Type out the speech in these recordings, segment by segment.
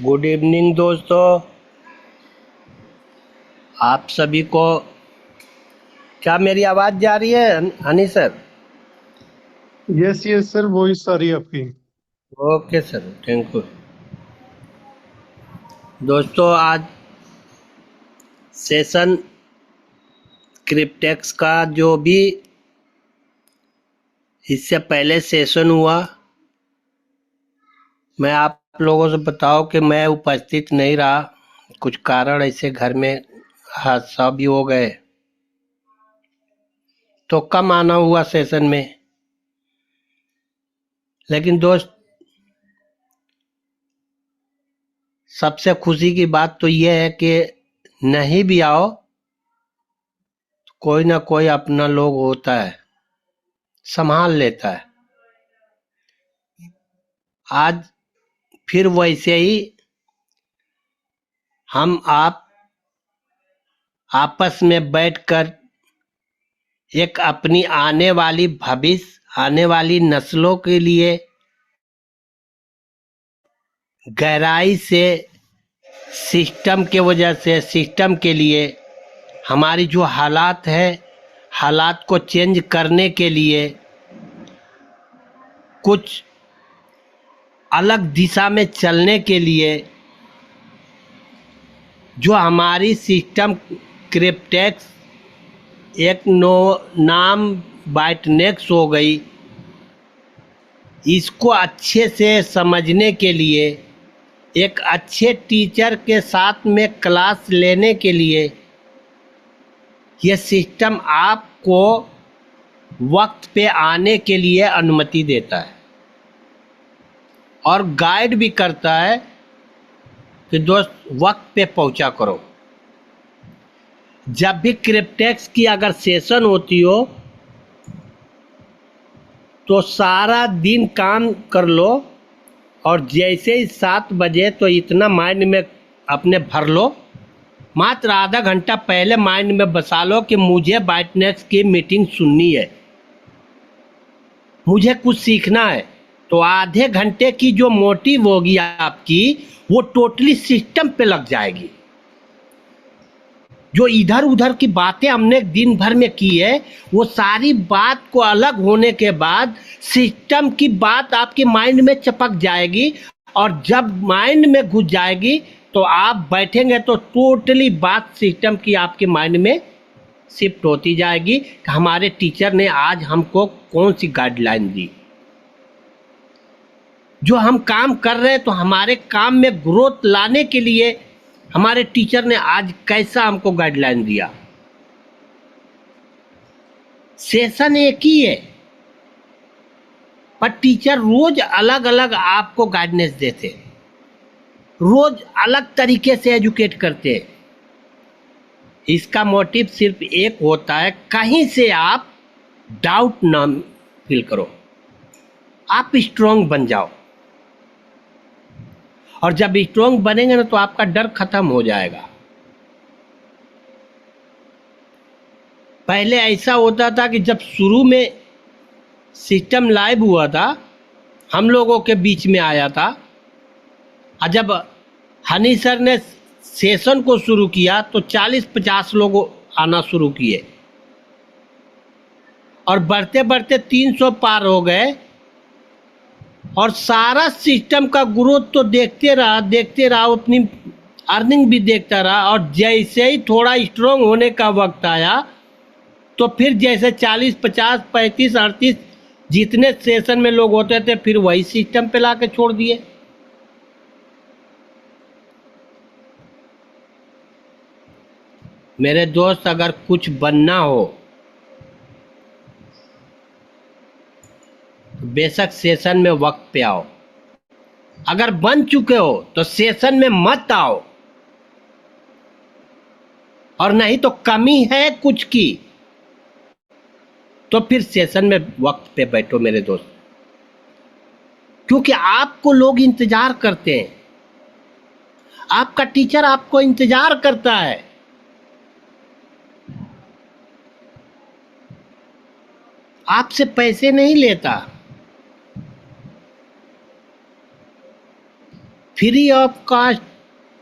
Good evening दोस्तों। आप सभी को क्या मेरी आवाज़ जा रही है Honey sir? Yes yes sir, voice आ रही है आपकी। Okay sir, thank you. दोस्तों, आज सेशन क्रिप्टेक्स का जो भी इससे पहले सेशन हुआ, मैं आप लोगों से बताऊं कि मैं उपस्थित नहीं रहा। कुछ कारण ऐसे घर में हादसा भी हो गए, तो कम आना हुआ सेशन में। लेकिन दोस्त, सबसे खुशी की बात तो यह है कि नहीं भी आओ, कोई ना कोई अपना लोग होता है, संभाल लेता है। आज फिर वैसे ही हम आप आपस में बैठकर एक अपनी आने वाली भविष्य, आने वाली नस्लों के लिए गहराई से सिस्टम के वजह से, सिस्टम के लिए हमारी जो हालात है, हालात को चेंज करने के लिए कुछ अलग दिशा में चलने के लिए जो हमारी सिस्टम क्रिप्टेक्स एक नो नाम बाइटनेक्स हो गई, इसको अच्छे से समझने के लिए, एक अच्छे टीचर के साथ में क्लास लेने के लिए यह सिस्टम आपको वक्त पे आने के लिए अनुमति देता है और गाइड भी करता है कि दोस्त वक्त पे पहुंचा करो। जब भी क्रिप्टेक्स की अगर सेशन होती हो तो सारा दिन काम कर लो, और जैसे ही 7 बजे तो इतना माइंड में अपने भर लो, मात्र आधा घंटा पहले माइंड में बसा लो कि मुझे बाइटनेक्स की मीटिंग सुननी है, मुझे कुछ सीखना है। तो आधे घंटे की जो मोटिव होगी आपकी, वो टोटली सिस्टम पे लग जाएगी। जो इधर उधर की बातें हमने दिन भर में की है, वो सारी बात को अलग होने के बाद सिस्टम की बात आपके माइंड में चपक जाएगी, और जब माइंड में घुस जाएगी तो आप बैठेंगे तो टोटली बात सिस्टम की आपके माइंड में शिफ्ट होती जाएगी कि हमारे टीचर ने आज हमको कौन सी गाइडलाइन दी, जो हम काम कर रहे हैं तो हमारे काम में ग्रोथ लाने के लिए हमारे टीचर ने आज कैसा हमको गाइडलाइन दिया। सेशन एक ही है, पर टीचर रोज अलग अलग आपको गाइडेंस देते, रोज अलग तरीके से एजुकेट करते हैं। इसका मोटिव सिर्फ एक होता है, कहीं से आप डाउट ना फील करो, आप स्ट्रांग बन जाओ। और जब स्ट्रांग बनेंगे ना तो आपका डर खत्म हो जाएगा। पहले ऐसा होता था कि जब शुरू में सिस्टम लाइव हुआ था, हम लोगों के बीच में आया था, और जब हनी सर ने सेशन को शुरू किया तो 40-50 लोग आना शुरू किए, और बढ़ते बढ़ते 300 पार हो गए, और सारा सिस्टम का ग्रोथ तो देखते रहा, अपनी अर्निंग भी देखता रहा। और जैसे ही थोड़ा स्ट्रांग होने का वक्त आया तो फिर जैसे 40, 50, 35, 38 जितने सेशन में लोग होते थे, फिर वही सिस्टम पे ला के छोड़ दिए। मेरे दोस्त, अगर कुछ बनना हो तो बेशक सेशन में वक्त पे आओ, अगर बन चुके हो तो सेशन में मत आओ, और नहीं तो कमी है कुछ की तो फिर सेशन में वक्त पे बैठो मेरे दोस्त, क्योंकि आपको लोग इंतजार करते हैं, आपका टीचर आपको इंतजार करता है। आपसे पैसे नहीं लेता, फ्री ऑफ कॉस्ट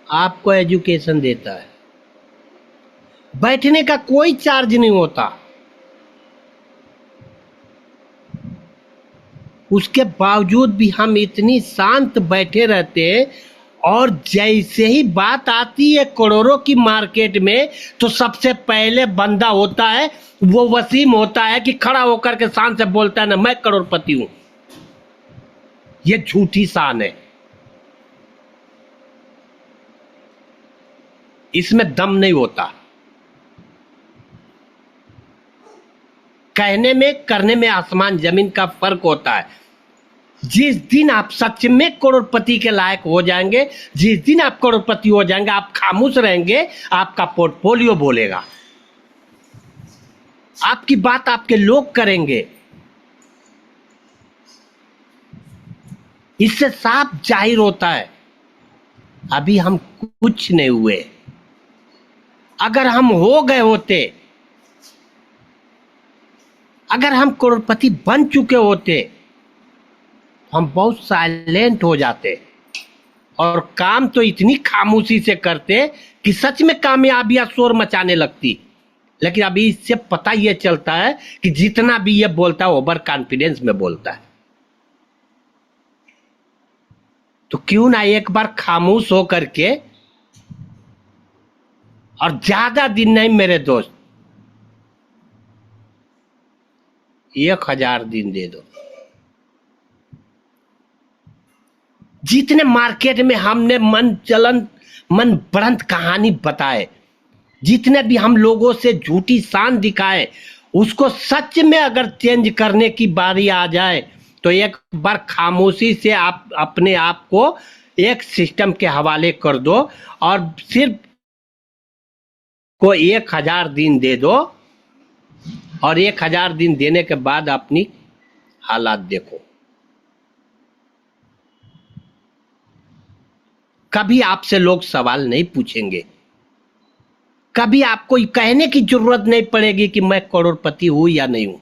आपको एजुकेशन देता है, बैठने का कोई चार्ज नहीं होता। उसके बावजूद भी हम इतनी शांत बैठे रहते हैं, और जैसे ही बात आती है करोड़ों की मार्केट में, तो सबसे पहले बंदा होता है वो वसीम होता है कि खड़ा होकर के शान से बोलता है ना मैं करोड़पति हूं। ये झूठी शान है, इसमें दम नहीं होता। कहने में करने में आसमान जमीन का फर्क होता है। जिस दिन आप सच में करोड़पति के लायक हो जाएंगे, जिस दिन आप करोड़पति हो जाएंगे, आप खामोश रहेंगे, आपका पोर्टफोलियो बोलेगा, आपकी बात आपके लोग करेंगे। इससे साफ जाहिर होता है अभी हम कुछ नहीं हुए। अगर हम हो गए होते, अगर हम करोड़पति बन चुके होते, हम बहुत साइलेंट हो जाते और काम तो इतनी खामोशी से करते कि सच में कामयाबियां शोर मचाने लगती। लेकिन अभी इससे पता यह चलता है कि जितना भी ये बोलता है ओवर कॉन्फिडेंस में बोलता है। तो क्यों ना एक बार खामोश हो करके, और ज्यादा दिन नहीं मेरे दोस्त, 1000 दिन दे दो। जितने मार्केट में हमने मन बढ़ंत कहानी बताए, जितने भी हम लोगों से झूठी शान दिखाए, उसको सच में अगर चेंज करने की बारी आ जाए तो एक बार खामोशी से आप अपने आप को एक सिस्टम के हवाले कर दो और सिर्फ को 1000 दिन दे दो, और 1000 दिन देने के बाद अपनी हालात देखो। कभी आपसे लोग सवाल नहीं पूछेंगे, कभी आपको कहने की जरूरत नहीं पड़ेगी कि मैं करोड़पति हूं या नहीं हूं,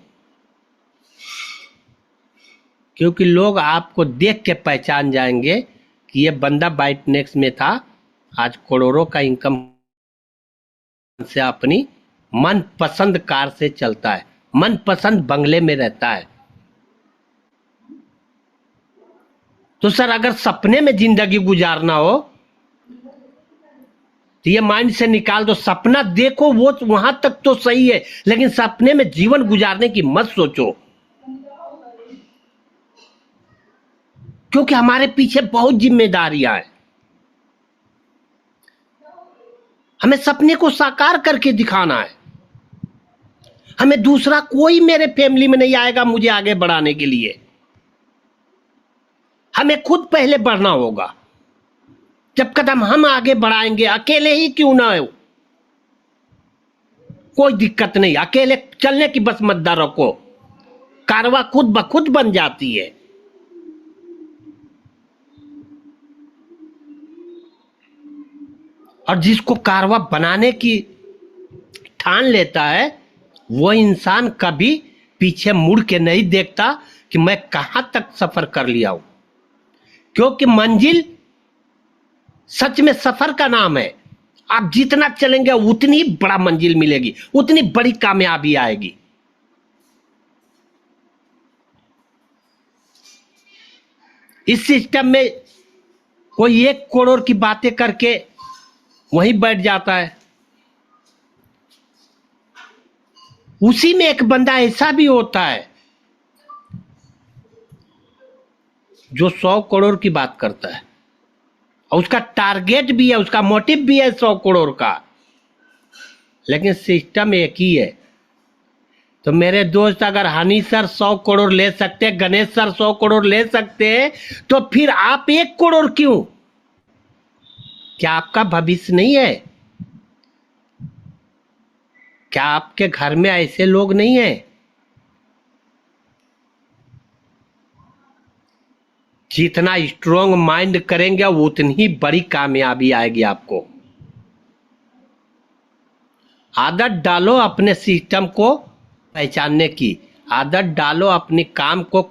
क्योंकि लोग आपको देख के पहचान जाएंगे कि ये बंदा बाइटनेक्स में था, आज करोड़ों का इनकम से अपनी मनपसंद कार से चलता है, मनपसंद बंगले में रहता है। तो सर अगर सपने में जिंदगी गुजारना हो तो ये माइंड से निकाल दो। सपना देखो वो वहां तक तो सही है, लेकिन सपने में जीवन गुजारने की मत सोचो, क्योंकि हमारे पीछे बहुत जिम्मेदारियां हैं। हमें सपने को साकार करके दिखाना है। हमें दूसरा कोई मेरे फैमिली में नहीं आएगा मुझे आगे बढ़ाने के लिए, हमें खुद पहले बढ़ना होगा। जब कदम हम आगे बढ़ाएंगे, अकेले ही क्यों ना हो, कोई दिक्कत नहीं, अकेले चलने की बस मद्दा रखो, कारवा खुद ब खुद बन जाती है। और जिसको कारवा बनाने की ठान लेता है, वो इंसान कभी पीछे मुड़ के नहीं देखता कि मैं कहां तक सफर कर लिया हूं, क्योंकि मंजिल सच में सफर का नाम है। आप जितना चलेंगे उतनी बड़ा मंजिल मिलेगी, उतनी बड़ी कामयाबी आएगी। इस सिस्टम में कोई 1 करोड़ की बातें करके वहीं बैठ जाता है। उसी में एक बंदा ऐसा भी होता है जो 100 करोड़ की बात करता है, और उसका टारगेट भी है, उसका मोटिव भी है 100 करोड़ का, लेकिन सिस्टम एक ही है। तो मेरे दोस्त, अगर हनी सर 100 करोड़ ले सकते, गणेश सर 100 करोड़ ले सकते हैं, तो फिर आप 1 करोड़ क्यों? क्या आपका भविष्य नहीं है? क्या आपके घर में ऐसे लोग नहीं हैं? जितना स्ट्रॉन्ग माइंड करेंगे उतनी बड़ी कामयाबी आएगी आपको। आदत डालो अपने सिस्टम को पहचानने की, आदत डालो अपने काम को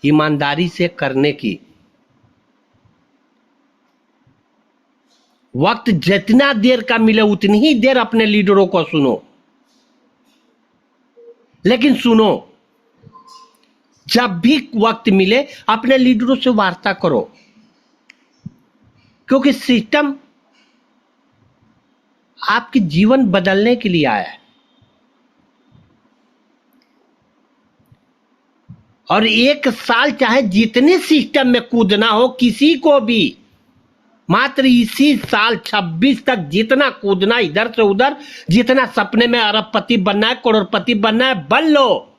ईमानदारी से करने की। वक्त जितना देर का मिले उतनी ही देर अपने लीडरों को सुनो, लेकिन सुनो, जब भी वक्त मिले अपने लीडरों से वार्ता करो, क्योंकि सिस्टम आपके जीवन बदलने के लिए आया है। और एक साल चाहे जितने सिस्टम में कूदना हो किसी को भी, मात्र इसी साल 26 तक जितना कूदना इधर से उधर, जितना सपने में अरबपति बनना है, करोड़पति बनना है, बन लो।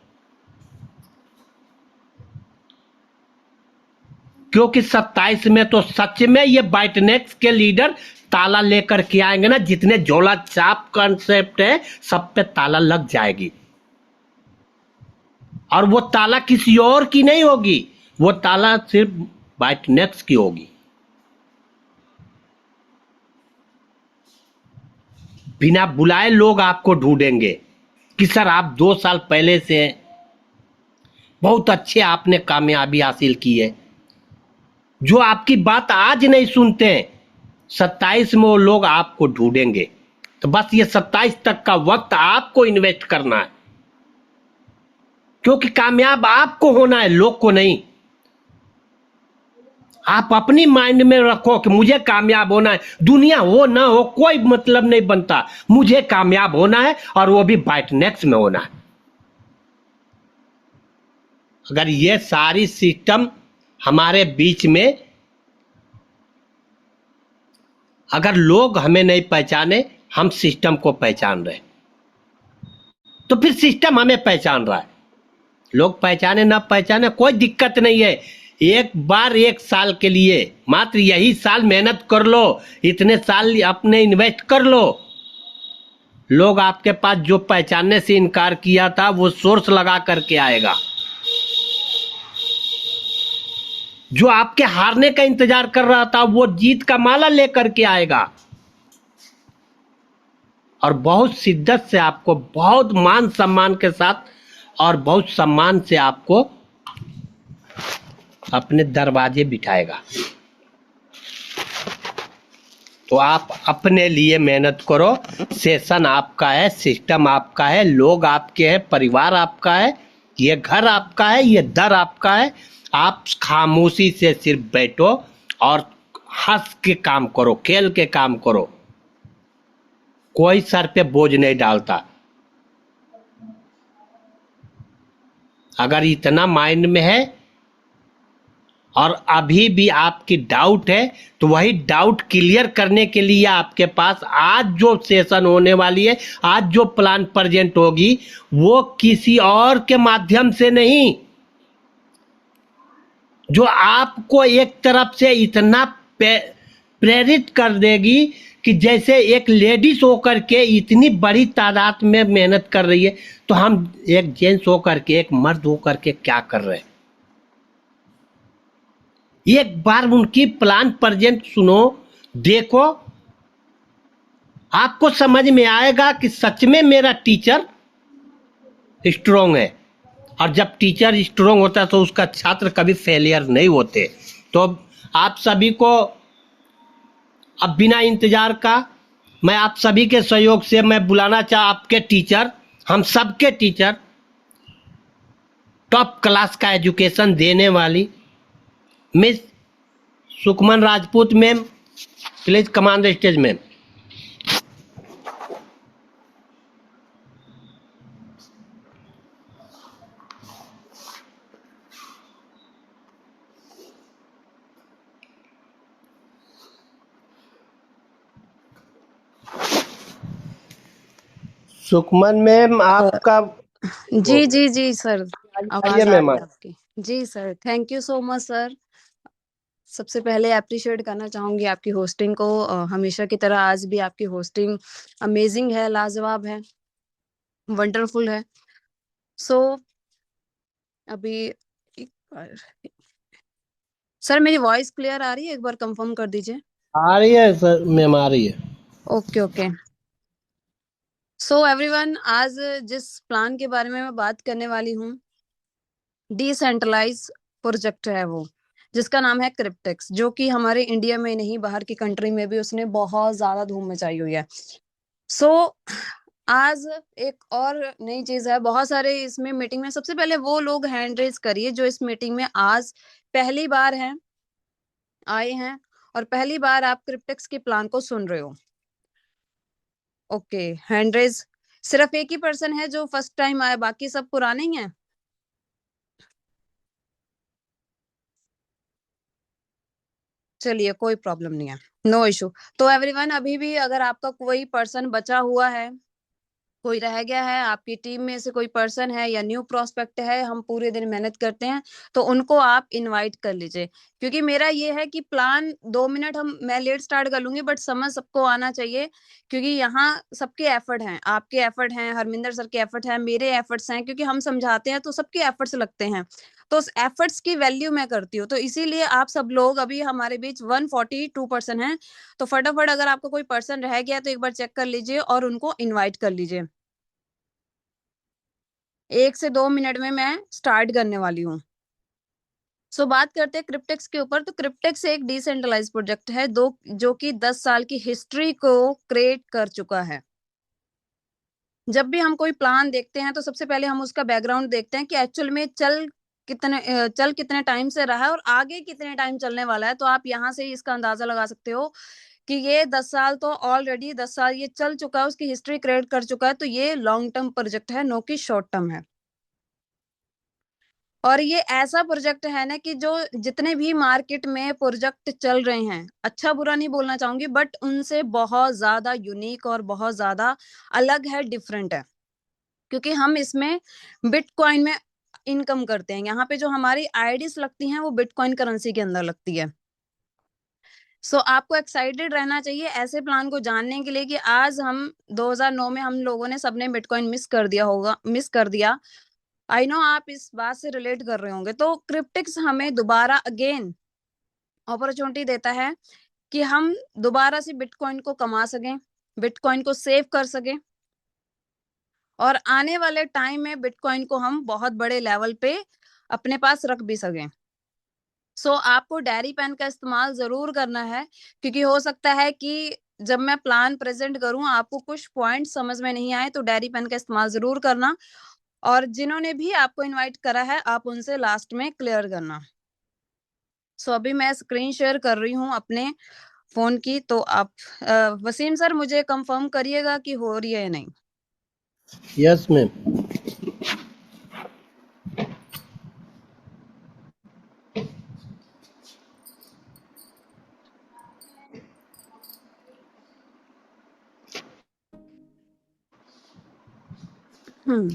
क्योंकि 27 में तो सच में ये बाइटनेक्स के लीडर ताला लेकर के आएंगे ना, जितने झोला छाप कॉन्सेप्ट है सब पे ताला लग जाएगी। और वो ताला किसी और की नहीं होगी, वो ताला सिर्फ बाइटनेक्स की होगी। बिना बुलाए लोग आपको ढूंढेंगे कि सर आप 2 साल पहले से बहुत अच्छे आपने कामयाबी हासिल की है। जो आपकी बात आज नहीं सुनते, 27 में वो लोग आपको ढूंढेंगे। तो बस ये 27 तक का वक्त आपको इन्वेस्ट करना है, क्योंकि कामयाब आपको होना है, लोग को नहीं। आप अपनी माइंड में रखो कि मुझे कामयाब होना है, दुनिया हो ना हो कोई मतलब नहीं बनता, मुझे कामयाब होना है और वो भी बाइटनेक्स में होना है। अगर ये सारी सिस्टम हमारे बीच में, अगर लोग हमें नहीं पहचाने, हम सिस्टम को पहचान रहे, तो फिर सिस्टम हमें पहचान रहा है। लोग पहचाने ना पहचाने कोई दिक्कत नहीं है। एक बार 1 साल के लिए, मात्र यही साल मेहनत कर लो, इतने साल अपने इन्वेस्ट कर लो। लोग आपके पास जो पहचानने से इनकार किया था वो सोर्स लगा करके आएगा। जो आपके हारने का इंतजार कर रहा था वो जीत का माला लेकर के आएगा। और बहुत शिद्दत से आपको, बहुत मान सम्मान के साथ और बहुत सम्मान से आपको अपने दरवाजे बिठाएगा। तो आप अपने लिए मेहनत करो। सेशन आपका है, सिस्टम आपका है, लोग आपके हैं, परिवार आपका है, ये घर आपका है, ये दर आपका है। आप खामोशी से सिर्फ बैठो और हंस के काम करो, खेल के काम करो। कोई सर पे बोझ नहीं डालता। अगर इतना माइंड में है और अभी भी आपकी डाउट है, तो वही डाउट क्लियर करने के लिए आपके पास आज जो सेशन होने वाली है, आज जो प्लान प्रेजेंट होगी, वो किसी और के माध्यम से नहीं, जो आपको एक तरफ से इतना प्रेरित कर देगी कि जैसे एक लेडीज होकर के इतनी बड़ी तादाद में मेहनत कर रही है, तो हम एक जेंट्स होकर के, एक मर्द होकर के क्या कर रहे हैं। एक बार उनकी प्लान प्रेजेंट सुनो, देखो, आपको समझ में आएगा कि सच में मेरा टीचर स्ट्रोंग है। और जब टीचर स्ट्रोंग होता है तो उसका छात्र कभी फेलियर नहीं होते। तो आप सभी को अब बिना इंतजार का मैं आप सभी के सहयोग से मैं बुलाना आपके टीचर, हम सबके टीचर, टॉप क्लास का एजुकेशन देने वाली miss Sukhman Rajput ma'am, please command the stage ma'am. Sukhman ma'am आपका जी जी जी सर, आइए आवाज आ मैम। रही है आपकी। जी sir, thank you so much sir. सबसे पहले अप्रिशिएट करना चाहूंगी आपकी होस्टिंग को। हमेशा की तरह आज भी आपकी होस्टिंग अमेजिंग है, लाजवाब है, वंडरफुल है। सो अभी एक बार सर, मेरी वॉइस क्लियर आ रही है? एक बार कंफर्म कर दीजिए। आ रही है सर मैम, आ रही है। Okay okay. सो एवरीवन, आज जिस प्लान के बारे में मैं बात करने वाली हूँ, डिसेंट्रलाइज प्रोजेक्ट है वो। जिसका नाम है क्रिप्टेक्स, जो कि हमारे इंडिया में नहीं बाहर की कंट्री में भी उसने बहुत ज्यादा धूम मचाई हुई है। सो आज एक और नई चीज है, बहुत सारे इसमें मीटिंग में सबसे पहले वो लोग हैंड रेज करिए जो इस मीटिंग में आज पहली बार हैं, आए हैं और पहली बार आप क्रिप्टेक्स के प्लान को सुन रहे हो। ओके, हैंड रेज सिर्फ एक ही पर्सन है जो फर्स्ट टाइम आया, बाकी सब पुराने ही हैं। चलिए कोई प्रॉब्लम नहीं है, नो इशू। तो एवरीवन, अभी भी अगर आपका कोई पर्सन बचा हुआ है, कोई रह गया है, आपकी टीम में से कोई पर्सन है या न्यू प्रोस्पेक्ट है, हम पूरे दिन मेहनत करते हैं, तो उनको आप इनवाइट कर लीजिए। क्योंकि मेरा ये है कि प्लान 2 मिनट मैं लेट स्टार्ट कर लूंगी, बट समझ सबको आना चाहिए। क्योंकि यहाँ सबके एफर्ट हैं, आपके एफर्ट हैं, हरमिंदर सर के एफर्ट हैं, मेरे एफर्ट्स हैं, क्योंकि हम समझाते हैं तो सबके एफर्ट्स लगते हैं। तो उस एफर्ट्स की वैल्यू मैं करती हूँ, तो इसीलिए आप सब लोग अभी हमारे बीच 142 पर्सन हैं। तो फटाफट अगर आपका कोई पर्सन रह गया तो एक बार चेक कर लीजिए और उनको इन्वाइट कर लीजिए। 1 से 2 मिनट में मैं स्टार्ट करने वाली हूँ। सो बात करते हैं क्रिप्टेक्स के ऊपर। तो क्रिप्टेक्स एक डिसेंट्रलाइज प्रोजेक्ट है जो कि 10 साल की हिस्ट्री को क्रिएट कर चुका है। जब भी हम कोई प्लान देखते हैं तो सबसे पहले हम उसका बैकग्राउंड देखते हैं कि एक्चुअल में चल कितने टाइम से रहा है और आगे कितने टाइम चलने वाला है। तो आप यहाँ से ही इसका अंदाजा लगा सकते हो कि ये 10 साल तो ऑलरेडी 10 साल ये चल चुका है, उसकी हिस्ट्री क्रिएट कर चुका है। तो ये लॉन्ग टर्म प्रोजेक्ट है, नो कि शॉर्ट टर्म है। और ये ऐसा प्रोजेक्ट है ना कि जो जितने भी मार्केट में प्रोजेक्ट चल रहे हैं, अच्छा बुरा नहीं बोलना चाहूंगी, बट उनसे बहुत ज्यादा यूनिक और बहुत ज्यादा अलग है, डिफरेंट है। क्योंकि हम इसमें बिटकॉइन में इनकम करते हैं। यहाँ पे जो हमारी आईडीज लगती हैं वो बिटकॉइन करेंसी के अंदर लगती है। सो आपको एक्साइटेड रहना चाहिए ऐसे प्लान को जानने के लिए कि आज हम 2009 में हम लोगों ने सबने बिटकॉइन मिस कर दिया। आई नो आप इस बात से रिलेट कर रहे होंगे। तो क्रिप्टिक्स हमें दोबारा अगेन अपॉर्चुनिटी देता है कि हम दोबारा से बिटकॉइन को कमा सकें, बिटकॉइन को सेव कर सकें और आने वाले टाइम में बिटकॉइन को हम बहुत बड़े लेवल पे अपने पास रख भी सकें। सो आपको डायरी पेन का इस्तेमाल जरूर करना है, क्योंकि हो सकता है कि जब मैं प्लान प्रेजेंट करूं आपको कुछ पॉइंट समझ में नहीं आए, तो डायरी पेन का इस्तेमाल जरूर करना। और जिन्होंने भी आपको इनवाइट करा है आप उनसे लास्ट में क्लियर करना। सो अभी मैं स्क्रीन शेयर कर रही हूँ अपने फोन की, तो आप वसीम सर मुझे कंफर्म करिएगा कि हो रही है या नहीं। Yes ma'am. हम्म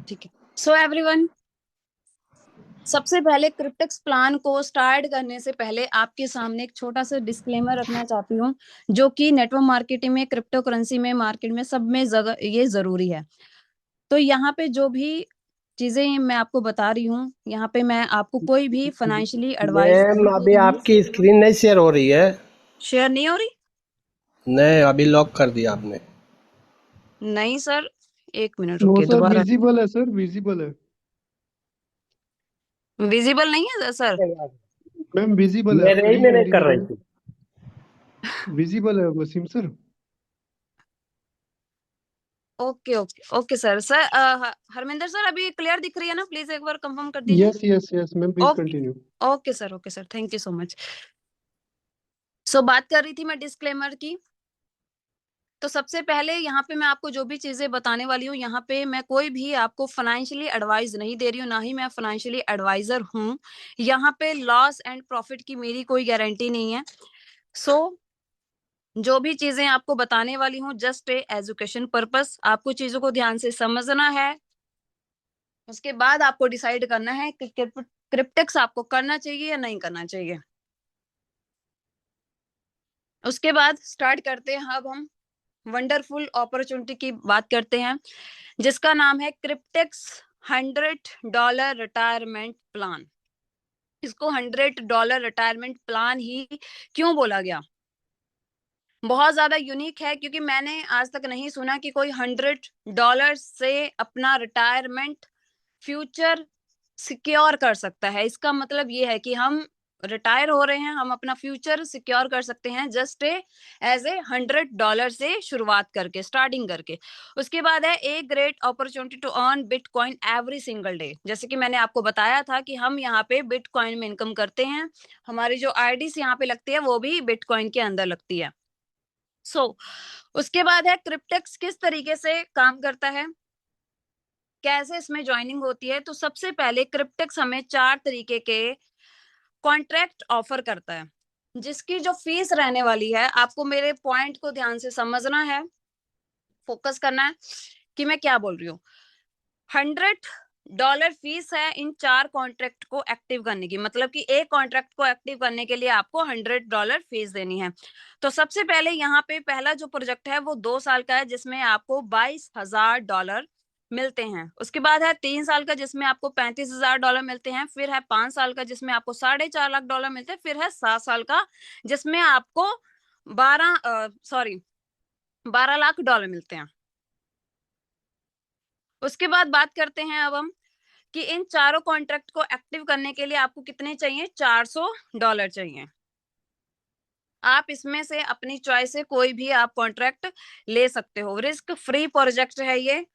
ठीक है। सो एवरीवन, सबसे पहले क्रिप्टेक्स प्लान को स्टार्ट करने से पहले आपके सामने एक छोटा सा डिस्क्लेमर रखना चाहती हूँ, जो कि नेटवर्क मार्केटिंग में, क्रिप्टो करेंसी में, मार्केट में सब में ये जरूरी है। तो यहाँ पे जो भी चीजें मैं आपको बता रही हूँ, यहाँ पे मैं आपको कोई भी फाइनेंशियली एडवाइस मैम नहीं दे अभी रही हूँ। आपकी स्क्रीन नहीं शेयर हो रही है। शेयर नहीं हो रही? नहीं, अभी लॉक कर दिया आपने। नहीं सर, 1 मिनट नो रुकिए, सर, दोबारा। विजिबल है सर, विजिबल है। विजिबल नहीं है सर? मैम विजिबल है, मेरे ही स्क्रीन में नहीं कर कंटिन्यू रही करें। थी। विजिबल है Waseem sir. Okay okay okay sir. Harminder sir अभी क्लियर दिख रही है ना? प्लीज एक बार कंफर्म कर दीजिए। Yes yes yes ma'am, please okay continue. Okay sir, thank you so much. So बात कर रही थी मैं डिस्क्लेमर की। तो सबसे पहले यहाँ पे मैं आपको जो भी चीजें बताने वाली हूँ, यहाँ पे मैं कोई भी आपको फाइनेंशियली एडवाइस नहीं दे रही हूँ, ना ही मैं फाइनेंशियली एडवाइजर हूँ। यहाँ पे लॉस एंड प्रॉफिट की मेरी कोई गारंटी नहीं है। सो जो भी चीजें आपको बताने वाली हूँ जस्ट ए एजुकेशन पर्पस, आपको चीजों को ध्यान से समझना है। उसके बाद आपको डिसाइड करना है कि क्रिप्टेक्स आपको करना चाहिए या नहीं करना चाहिए। उसके बाद स्टार्ट करते हैं अब हम वंडरफुल अपॉर्चुनिटी की बात करते हैं, जिसका नाम है क्रिप्टेक्स $100 रिटायरमेंट प्लान। इसको $100 रिटायरमेंट प्लान ही क्यों बोला गया? बहुत ज्यादा यूनिक है, क्योंकि मैंने आज तक नहीं सुना कि कोई $100 से अपना रिटायरमेंट फ्यूचर सिक्योर कर सकता है। इसका मतलब ये है कि हम रिटायर हो रहे हैं, हम अपना फ्यूचर सिक्योर कर सकते हैं जस्ट एज ए $100 से शुरुआत करके, स्टार्टिंग करके। उसके बाद है a great opportunity to earn bitcoin every single day. जैसे कि मैंने आपको बताया था कि हम यहाँ पे बिटकॉइन में इनकम करते हैं, हमारी जो आईडीज यहाँ पे लगती है वो भी बिटकॉइन के अंदर लगती है। उसके बाद है क्रिप्टेक्स किस तरीके से काम करता है, कैसे इसमें ज्वाइनिंग होती है। तो सबसे पहले क्रिप्टेक्स हमें 4 तरीके के कॉन्ट्रैक्ट ऑफर करता है, जिसकी जो फीस रहने वाली है, आपको मेरे पॉइंट को ध्यान से समझना है, फोकस करना है कि मैं क्या बोल रही हूँ। $100 फीस है इन 4 कॉन्ट्रैक्ट को एक्टिव करने की, मतलब कि एक कॉन्ट्रैक्ट को एक्टिव करने के लिए आपको $100 फीस देनी है। तो सबसे पहले यहाँ पे पहला जो प्रोजेक्ट है वो 2 साल का है, जिसमें आपको $22,000 मिलते हैं। उसके बाद है 3 साल का, जिसमें आपको $35,000 मिलते हैं। फिर है 5 साल का, जिसमें आपको $4.5 लाख मिलते हैं। फिर है 7 साल का, जिसमें आपको 12 लाख डॉलर मिलते हैं। उसके बाद बात करते हैं अब हम कि इन चारों कॉन्ट्रैक्ट को एक्टिव करने के लिए आपको कितने चाहिए, $400 चाहिए। आप इसमें से अपनी चॉइस से कोई भी आप कॉन्ट्रैक्ट ले सकते हो, रिस्क फ्री प्रोजेक्ट है ये।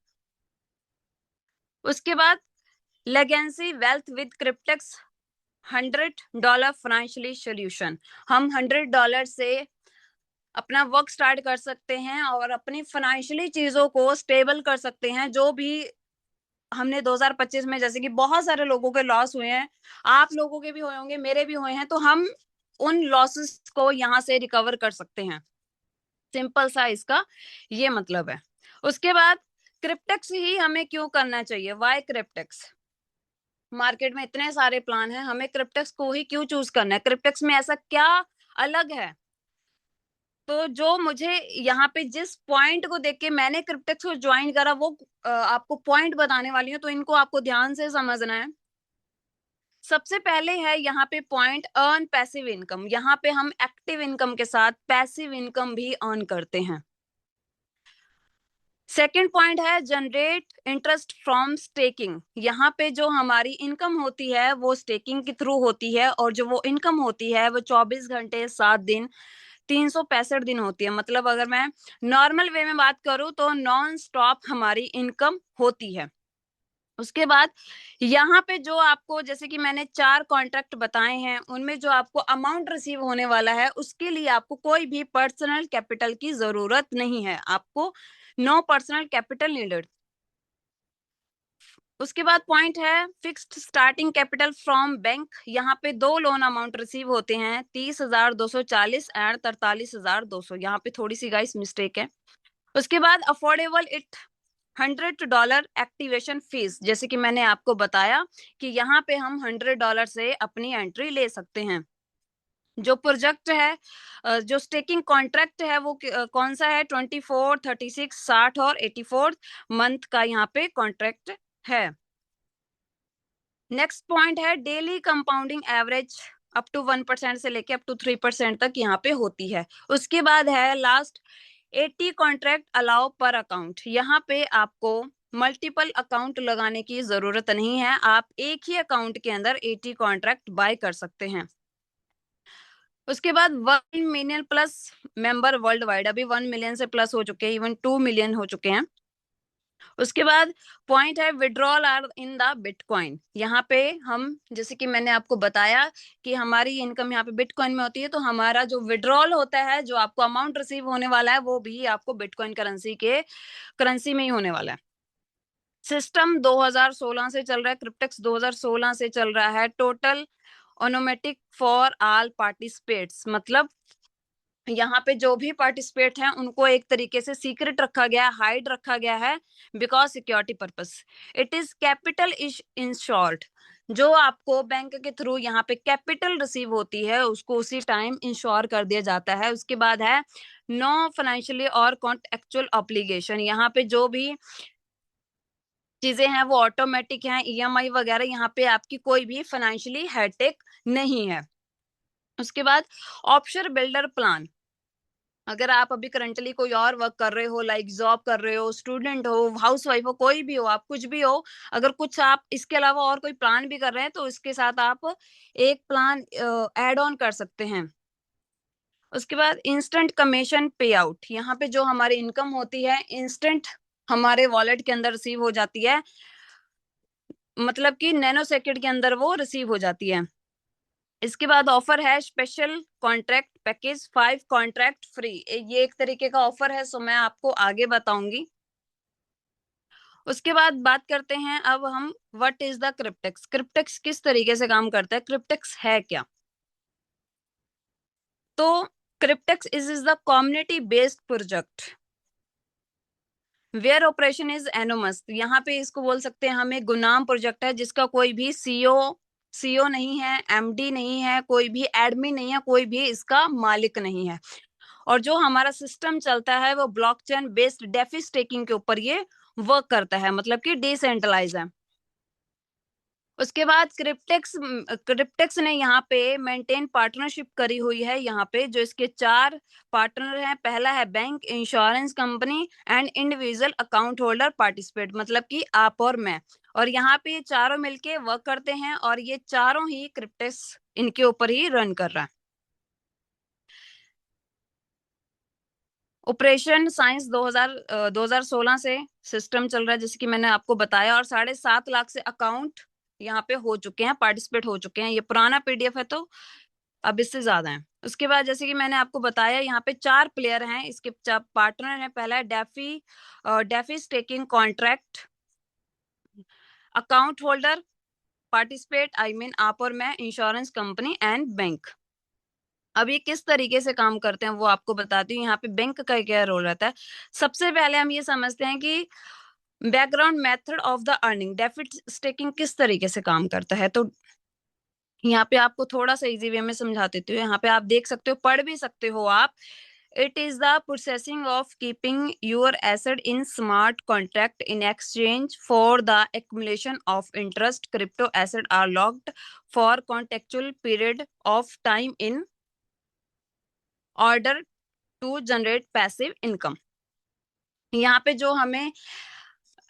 उसके बाद लेगेंसी वेल्थ विद क्रिप्टेक्स $100 फाइनेंशियली सोल्यूशन। हम $100 से अपना वर्क स्टार्ट कर सकते हैं और अपनी फाइनेंशियली चीजों को स्टेबल कर सकते हैं। जो भी हमने 2025 में, जैसे कि बहुत सारे लोगों के लॉस हुए हैं, आप लोगों के भी हुए होंगे, मेरे भी हुए हैं, तो हम उन लॉसेस को यहाँ से रिकवर कर सकते हैं। सिंपल सा इसका ये मतलब है। उसके बाद क्रिप्टेक्स ही हमें क्यों करना चाहिए, वाई क्रिप्टेक्स? मार्केट में इतने सारे प्लान हैं, हमें क्रिप्टेक्स को ही क्यों चूज करना है? क्रिप्टेक्स में ऐसा क्या अलग है? तो जो मुझे यहाँ पे जिस पॉइंट को देख के मैंने क्रिप्टेक्स को ज्वाइन करा, वो आपको पॉइंट बताने वाली हूँ, तो इनको आपको ध्यान से समझना है। सबसे पहले है यहाँ पे पॉइंट अर्न पैसिव इनकम। यहाँ पे हम एक्टिव इनकम के साथ पैसिव इनकम भी अर्न करते हैं। सेकेंड पॉइंट है जनरेट इंटरेस्ट फ्रॉम स्टेकिंग। यहाँ पे जो हमारी इनकम होती है वो स्टेकिंग के थ्रू होती है, और जो वो इनकम होती है वो 24 घंटे 7 दिन 365 दिन होती है। मतलब अगर मैं नॉर्मल वे में बात करूं तो नॉन स्टॉप हमारी इनकम होती है। उसके बाद यहाँ पे जो आपको, जैसे कि मैंने 4 कॉन्ट्रैक्ट बताए हैं, उनमें जो आपको अमाउंट रिसीव होने वाला है उसके लिए आपको कोई भी पर्सनल कैपिटल की जरूरत नहीं है, आपको नो पर्सनल कैपिटल नीडेड। उसके बाद पॉइंट है fixed starting capital from bank. यहाँ पे 2 लोन अमाउंट रिसीव होते हैं, 30,240 एंड 43,200। यहाँ पे थोड़ी सी गाइस मिस्टेक है। उसके बाद अफोर्डेबल इट $100 एक्टिवेशन फीस। जैसे कि मैंने आपको बताया कि यहाँ पे हम $100 से अपनी एंट्री ले सकते हैं। जो प्रोजेक्ट है, जो स्टेकिंग कॉन्ट्रैक्ट है वो कौन सा है, 24, 36, 60 और 84 मंथ का यहाँ पे कॉन्ट्रैक्ट है। नेक्स्ट पॉइंट है daily compounding average up to 1% से लेके अप टू 3% तक यहाँ पे होती है। उसके बाद है लास्ट 80 कॉन्ट्रैक्ट अलाउ पर अकाउंट। यहाँ पे आपको मल्टीपल अकाउंट लगाने की जरूरत नहीं है, आप एक ही अकाउंट के अंदर 80 कॉन्ट्रैक्ट बाय कर सकते हैं। उसके बाद 1 million plus member world wide, अभी 1 मिलियन से प्लस हो चुके हैं, इवन 2 मिलियन हो चुके हैं। उसके बाद पॉइंट है withdrawal are in the bitcoin. यहाँ पे हम, जैसे कि मैंने आपको बताया कि हमारी इनकम यहाँ पे बिटकॉइन में होती है, तो हमारा जो विड्रॉल होता है, जो आपको अमाउंट रिसीव होने वाला है, वो भी आपको बिटकॉइन करेंसी में ही होने वाला है। सिस्टम 2016 से चल रहा है, क्रिप्टेक्स 2016 से चल रहा है। टोटल ऑनोमेटिक फॉर ऑल पार्टिसिपेट्स, मतलब यहाँ पे जो भी पार्टिसिपेट हैं उनको एक तरीके से सीक्रेट रखा गया है, हाइड रखा गया है, because security purpose. It is capital in short. जो आपको बैंक के थ्रू यहाँ पे कैपिटल रिसीव होती है उसको उसी टाइम इंश्योर कर दिया जाता है। उसके बाद है नो फाइनेंशियली और कॉन्ट्रेक्चुअल ऑब्लिगेशन। यहाँ पे जो भी चीजें हैं वो ऑटोमेटिक हैं, ईएमआई वगैरह, यहाँ पे आपकी कोई भी फाइनेंशियली हेडेक नहीं है। उसके बाद ऑप्शन बिल्डर प्लान। अगर आप अभी करंटली कोई और वर्क कर रहे हो, लाइक जॉब कर रहे हो, स्टूडेंट हो, हाउस वाइफ हो, कोई भी हो, आप कुछ भी हो, अगर कुछ आप इसके अलावा और कोई प्लान भी कर रहे हैं तो इसके साथ आप एक प्लान ऐड ऑन कर सकते हैं। उसके बाद इंस्टेंट कमीशन पे आउट। यहाँ पे जो हमारी इनकम होती है इंस्टेंट हमारे वॉलेट के अंदर रिसीव हो जाती है, मतलब कि नैनो सेकंड के अंदर वो रिसीव हो जाती है। इसके बाद ऑफर है special contract package 5 contract free. ये एक तरीके का ऑफर है, सो मैं आपको आगे बताऊंगी। उसके बाद बात करते हैं अब हम व्हाट इज द क्रिप्टेक्स। क्रिप्टेक्स किस तरीके से काम करता है, क्रिप्टेक्स है क्या। तो Cryptex is the community based project where operation is anonymous. यहाँ पे इसको बोल सकते हैं हम एक गुनाम प्रोजेक्ट है जिसका कोई भी सीओ नहीं है, एमडी नहीं है, कोई भी एडमिन नहीं है, कोई भी इसका मालिक नहीं है। और जो हमारा सिस्टम चलता है वो ब्लॉकचेन बेस्ड डेफी स्टेकिंग के ऊपर ये वर्क करता है, मतलब कि डिसेंट्रलाइज है। उसके बाद क्रिप्टेक्स ने यहाँ पे मेंटेन पार्टनरशिप करी हुई है। यहाँ पे जो इसके 4 पार्टनर हैं, पहला है bank, insurance company and individual account holder participate, मतलब कि आप और मैं। और यहाँ पे ये चारों मिलके वर्क करते हैं और ये चारों ही क्रिप्टेक्स इनके ऊपर ही रन कर रहा है। ऑपरेशन साइंस 2016 से सिस्टम चल रहा है, जैसे कि मैंने आपको बताया, और 7.5 लाख से अकाउंट यहाँ पे हो चुके हैं, पार्टिसिपेट हो चुके हैं। ये पुराना पीडीएफ है तो अब इससे ज्यादा है। उसके बाद जैसे कि मैंने आपको बताया यहाँ पे 4 प्लेयर हैं, इसके 4 पार्टनर हैं। पहला है DeFi staking contract account holder participate, I mean आप और मैं, इंश्योरेंस कंपनी एंड बैंक। अब ये किस तरीके से काम करते हैं वो आपको बताती हूँ। यहाँ पे बैंक का क्या रोल रहता है। सबसे पहले हम ये समझते हैं कि background method of the earning, डेफिट staking किस तरीके से काम करता है। तो यहाँ पे आपको थोड़ा सा इजी वे में समझा देती हूँ। यहाँ पे आप देख सकते हो, पढ़ भी सकते हो आप। It is the processing of keeping your asset in smart contract in exchange for the accumulation of interest. Crypto asset are locked for contractual period of time in order to generate passive income. यहाँ पे जो हमें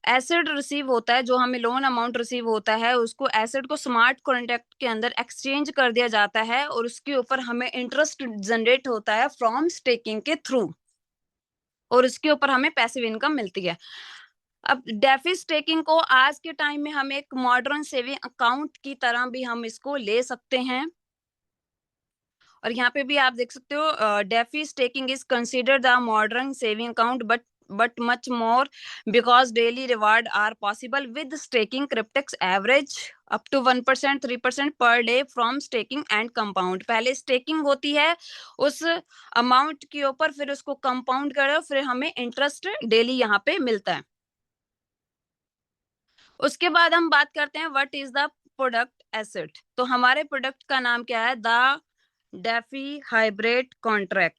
asset receive होता है, जो हमें loan amount receive होता है, उसको एसेट को स्मार्ट कॉन्ट्रैक्ट के अंदर एक्सचेंज कर दिया जाता है और उसके ऊपर हमें इंटरेस्ट जनरेट होता है फ्रॉम स्टेकिंग के थ्रू, और उसके ऊपर हमें पैसिव इनकम मिलती है। अब डेफी स्टेकिंग को आज के टाइम में हम एक मॉडर्न सेविंग अकाउंट की तरह भी हम इसको ले सकते हैं। और यहाँ पे भी आप देख सकते हो, DeFi staking is consider the modern saving account but much more because daily reward are possible with staking cryptex average up to 1% 3% per day from staking and compound। पहले स्टेकिंग होती है उस अमाउंट के ऊपर, फिर उसको कंपाउंड करो, फिर हमें इंटरेस्ट डेली यहाँ पे मिलता है। उसके बाद हम बात करते हैं what is the product asset. तो हमारे प्रोडक्ट का नाम क्या है, द डेफी हाइब्रिड कॉन्ट्रैक्ट।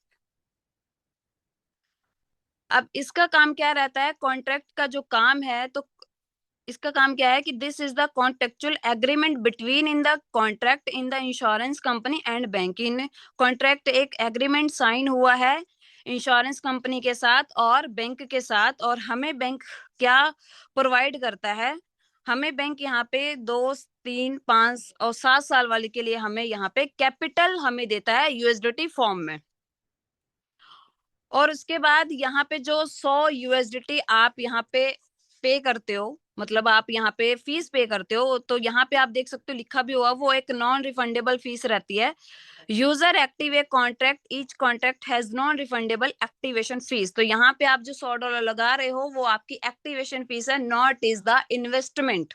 अब इसका काम क्या रहता है, कॉन्ट्रैक्ट का जो काम है, तो इसका काम क्या है कि this is the contractual agreement between in the contract in the insurance company and bank. In contract एक एग्रीमेंट साइन हुआ है इंश्योरेंस कंपनी के साथ और बैंक के साथ। और हमें बैंक क्या प्रोवाइड करता है, हमें बैंक यहाँ पे 2 3 5 और 7 साल वाले के लिए हमें यहाँ पे कैपिटल हमें देता है यूएसडीटी फॉर्म में। और उसके बाद यहाँ पे जो 100 यूएसडीटी आप यहाँ पे करते हो, मतलब आप यहाँ पे फीस पे करते हो, तो यहाँ पे आप देख सकते हो लिखा भी हुआ, वो एक नॉन रिफंडेबल फीस रहती है। User active a contract, each contract has non refundable activation fees. तो यहाँ पे आप जो $100 लगा रहे हो वो आपकी एक्टिवेशन फीस है, नॉट इज द इन्वेस्टमेंट।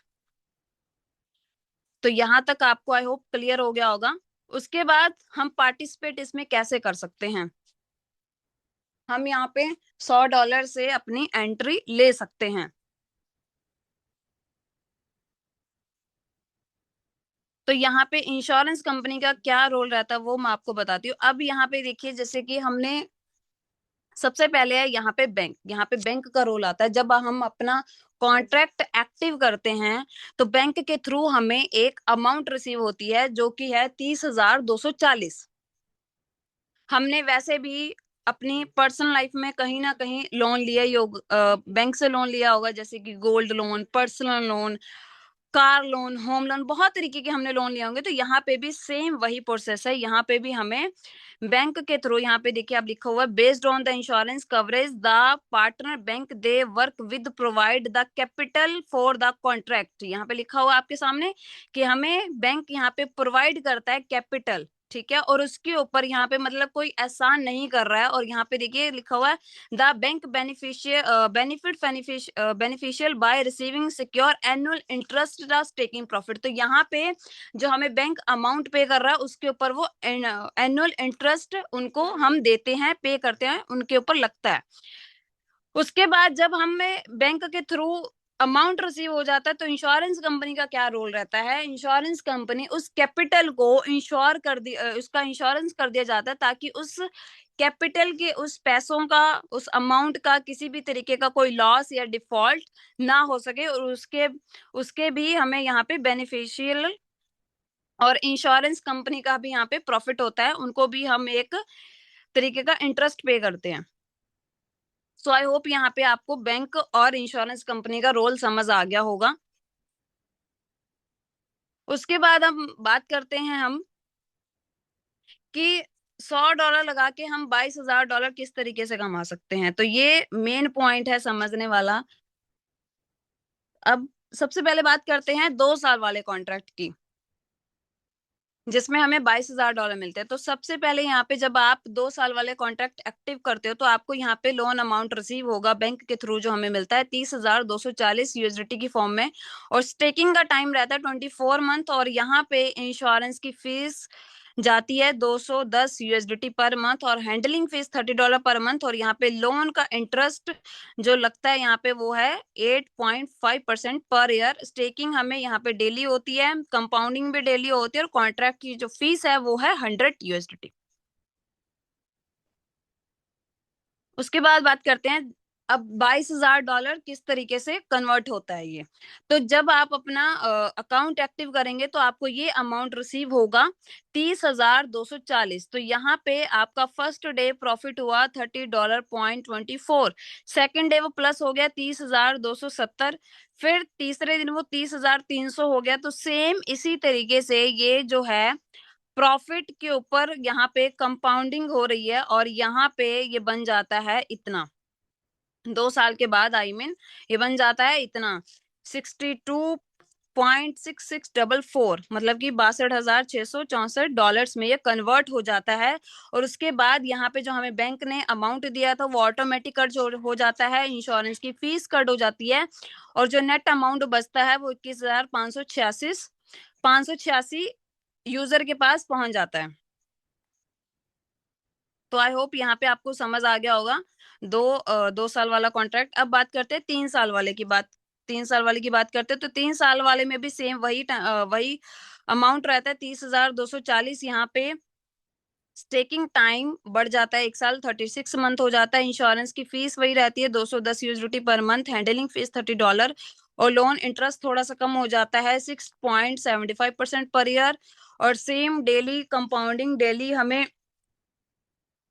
तो यहाँ तक आपको आई होप क्लियर हो गया होगा। उसके बाद हम पार्टिसिपेट इसमें कैसे कर सकते हैं। हम यहाँ पे $100 से अपनी एंट्री ले सकते हैं। तो यहाँ पे इंश्योरेंस कंपनी का क्या रोल रहता है वो मैं आपको बताती हूँ। अब यहाँ पे देखिए, जैसे कि हमने सबसे पहले है यहाँ पे बैंक का रोल आता है। जब हम अपना कॉन्ट्रैक्ट एक्टिव करते हैं तो बैंक के थ्रू हमें एक अमाउंट रिसीव होती है जो कि है 30,240। हमने वैसे भी अपनी पर्सनल लाइफ में कहीं ना कहीं लोन लिया ही होगा, बैंक से लोन लिया होगा, जैसे कि gold loan, personal loan, car loan, home loan, बहुत तरीके के हमने लोन लिए होंगे। तो यहाँ पे भी सेम वही प्रोसेस है। यहाँ पे भी हमें बैंक के थ्रू, यहाँ पे देखिए आप लिखा हुआ है, based on the insurance coverage the partner bank they work with provide the capital for the contract. यहाँ पे लिखा हुआ आपके सामने कि हमें बैंक यहाँ पे प्रोवाइड करता है कैपिटल, ठीक है, और उसके ऊपर यहाँ पे मतलब कोई एहसान नहीं कर रहा है। और यहाँ पे देखिए लिखा हुआ है the bank beneficial by receiving secure annual interest taking profit. तो यहाँ पे जो हमें बैंक अमाउंट पे कर रहा है उसके ऊपर वो एनुअल इंटरेस्ट उनको हम देते हैं, पे करते हैं, उनके ऊपर लगता है। उसके बाद जब हमें बैंक के थ्रू अमाउंट रिसीव हो जाता है तो इंश्योरेंस कंपनी का क्या रोल रहता है। इंश्योरेंस कंपनी उस कैपिटल को उसका इंश्योरेंस कर दिया जाता है ताकि उस कैपिटल के उस पैसों का, उस अमाउंट का किसी भी तरीके का कोई लॉस या डिफॉल्ट ना हो सके। और उसके उसके भी हमें यहाँ पे बेनिफिशियल और इंश्योरेंस कंपनी का भी यहाँ पे प्रॉफिट होता है, उनको भी हम एक तरीके का इंटरेस्ट पे करते हैं। सो आई होप यहाँ पे आपको बैंक और इंश्योरेंस कंपनी का रोल समझ आ गया होगा। उसके बाद हम बात करते हैं हम कि $100 लगा के हम $22,000 किस तरीके से कमा सकते हैं। तो ये मेन पॉइंट है समझने वाला। अब सबसे पहले बात करते हैं 2 साल वाले कॉन्ट्रैक्ट की, जिसमें हमें $22,000 मिलते हैं। तो सबसे पहले यहाँ पे जब आप 2 साल वाले कॉन्ट्रैक्ट एक्टिव करते हो तो आपको यहाँ पे लोन अमाउंट रिसीव होगा बैंक के थ्रू, जो हमें मिलता है 30,240 यूएसडीटी की फॉर्म में। और स्टेकिंग का टाइम रहता है 24 मंथ। और यहाँ पे इंश्योरेंस की फीस जाती है 210 यूएसडीटी पर मंथ और हैंडलिंग फीस $30 पर मंथ। और यहाँ पे लोन का इंटरेस्ट जो लगता है यहाँ पे वो है 8.5% पर ईयर। स्टेकिंग हमें यहाँ पे डेली होती है, कंपाउंडिंग भी डेली होती है, और कॉन्ट्रैक्ट की जो फीस है वो है 100 यूएसडीटी। उसके बाद बात करते हैं अब $22,000 किस तरीके से कन्वर्ट होता है ये। तो जब आप अपना अकाउंट एक्टिव करेंगे तो आपको ये अमाउंट रिसीव होगा 30,240। तो यहाँ पे आपका फर्स्ट डे प्रॉफिट हुआ $30.24, सेकेंड डे वो प्लस हो गया 30,270, फिर तीसरे दिन वो 30,300 हो गया। तो सेम इसी तरीके से ये जो है प्रॉफिट के ऊपर यहाँ पे कंपाउंडिंग हो रही है और यहाँ पे ये बन जाता है इतना। 2 साल के बाद ये बन जाता है इतना 62.6644, मतलब कि $62,664 में ये कन्वर्ट हो जाता है। और उसके बाद यहाँ पे जो हमें बैंक ने अमाउंट दिया था वो ऑटोमेटिक कट हो जाता है, इंश्योरेंस की फीस कट हो जाती है, और जो नेट अमाउंट बचता है वो 21,586 यूजर के पास पहुंच जाता है। तो आई होप यहाँ पे आपको समझ आ गया होगा 2 साल वाला कॉन्ट्रैक्ट। अब बात करते हैं 3 साल वाले की बात। 3 साल वाले की बात करते हैं तो 3 साल वाले में भी सेम वही अमाउंट रहता है 30,240। यहाँ पे स्टेकिंग टाइम बढ़ जाता है 1 साल, 36 मंथ हो जाता है। इंश्योरेंस की फीस वही रहती है 210 USD per month, handling fees $30, और लोन इंटरेस्ट थोड़ा सा कम हो जाता है 6.75% पर ईयर। और सेम डेली कंपाउंडिंग, डेली हमें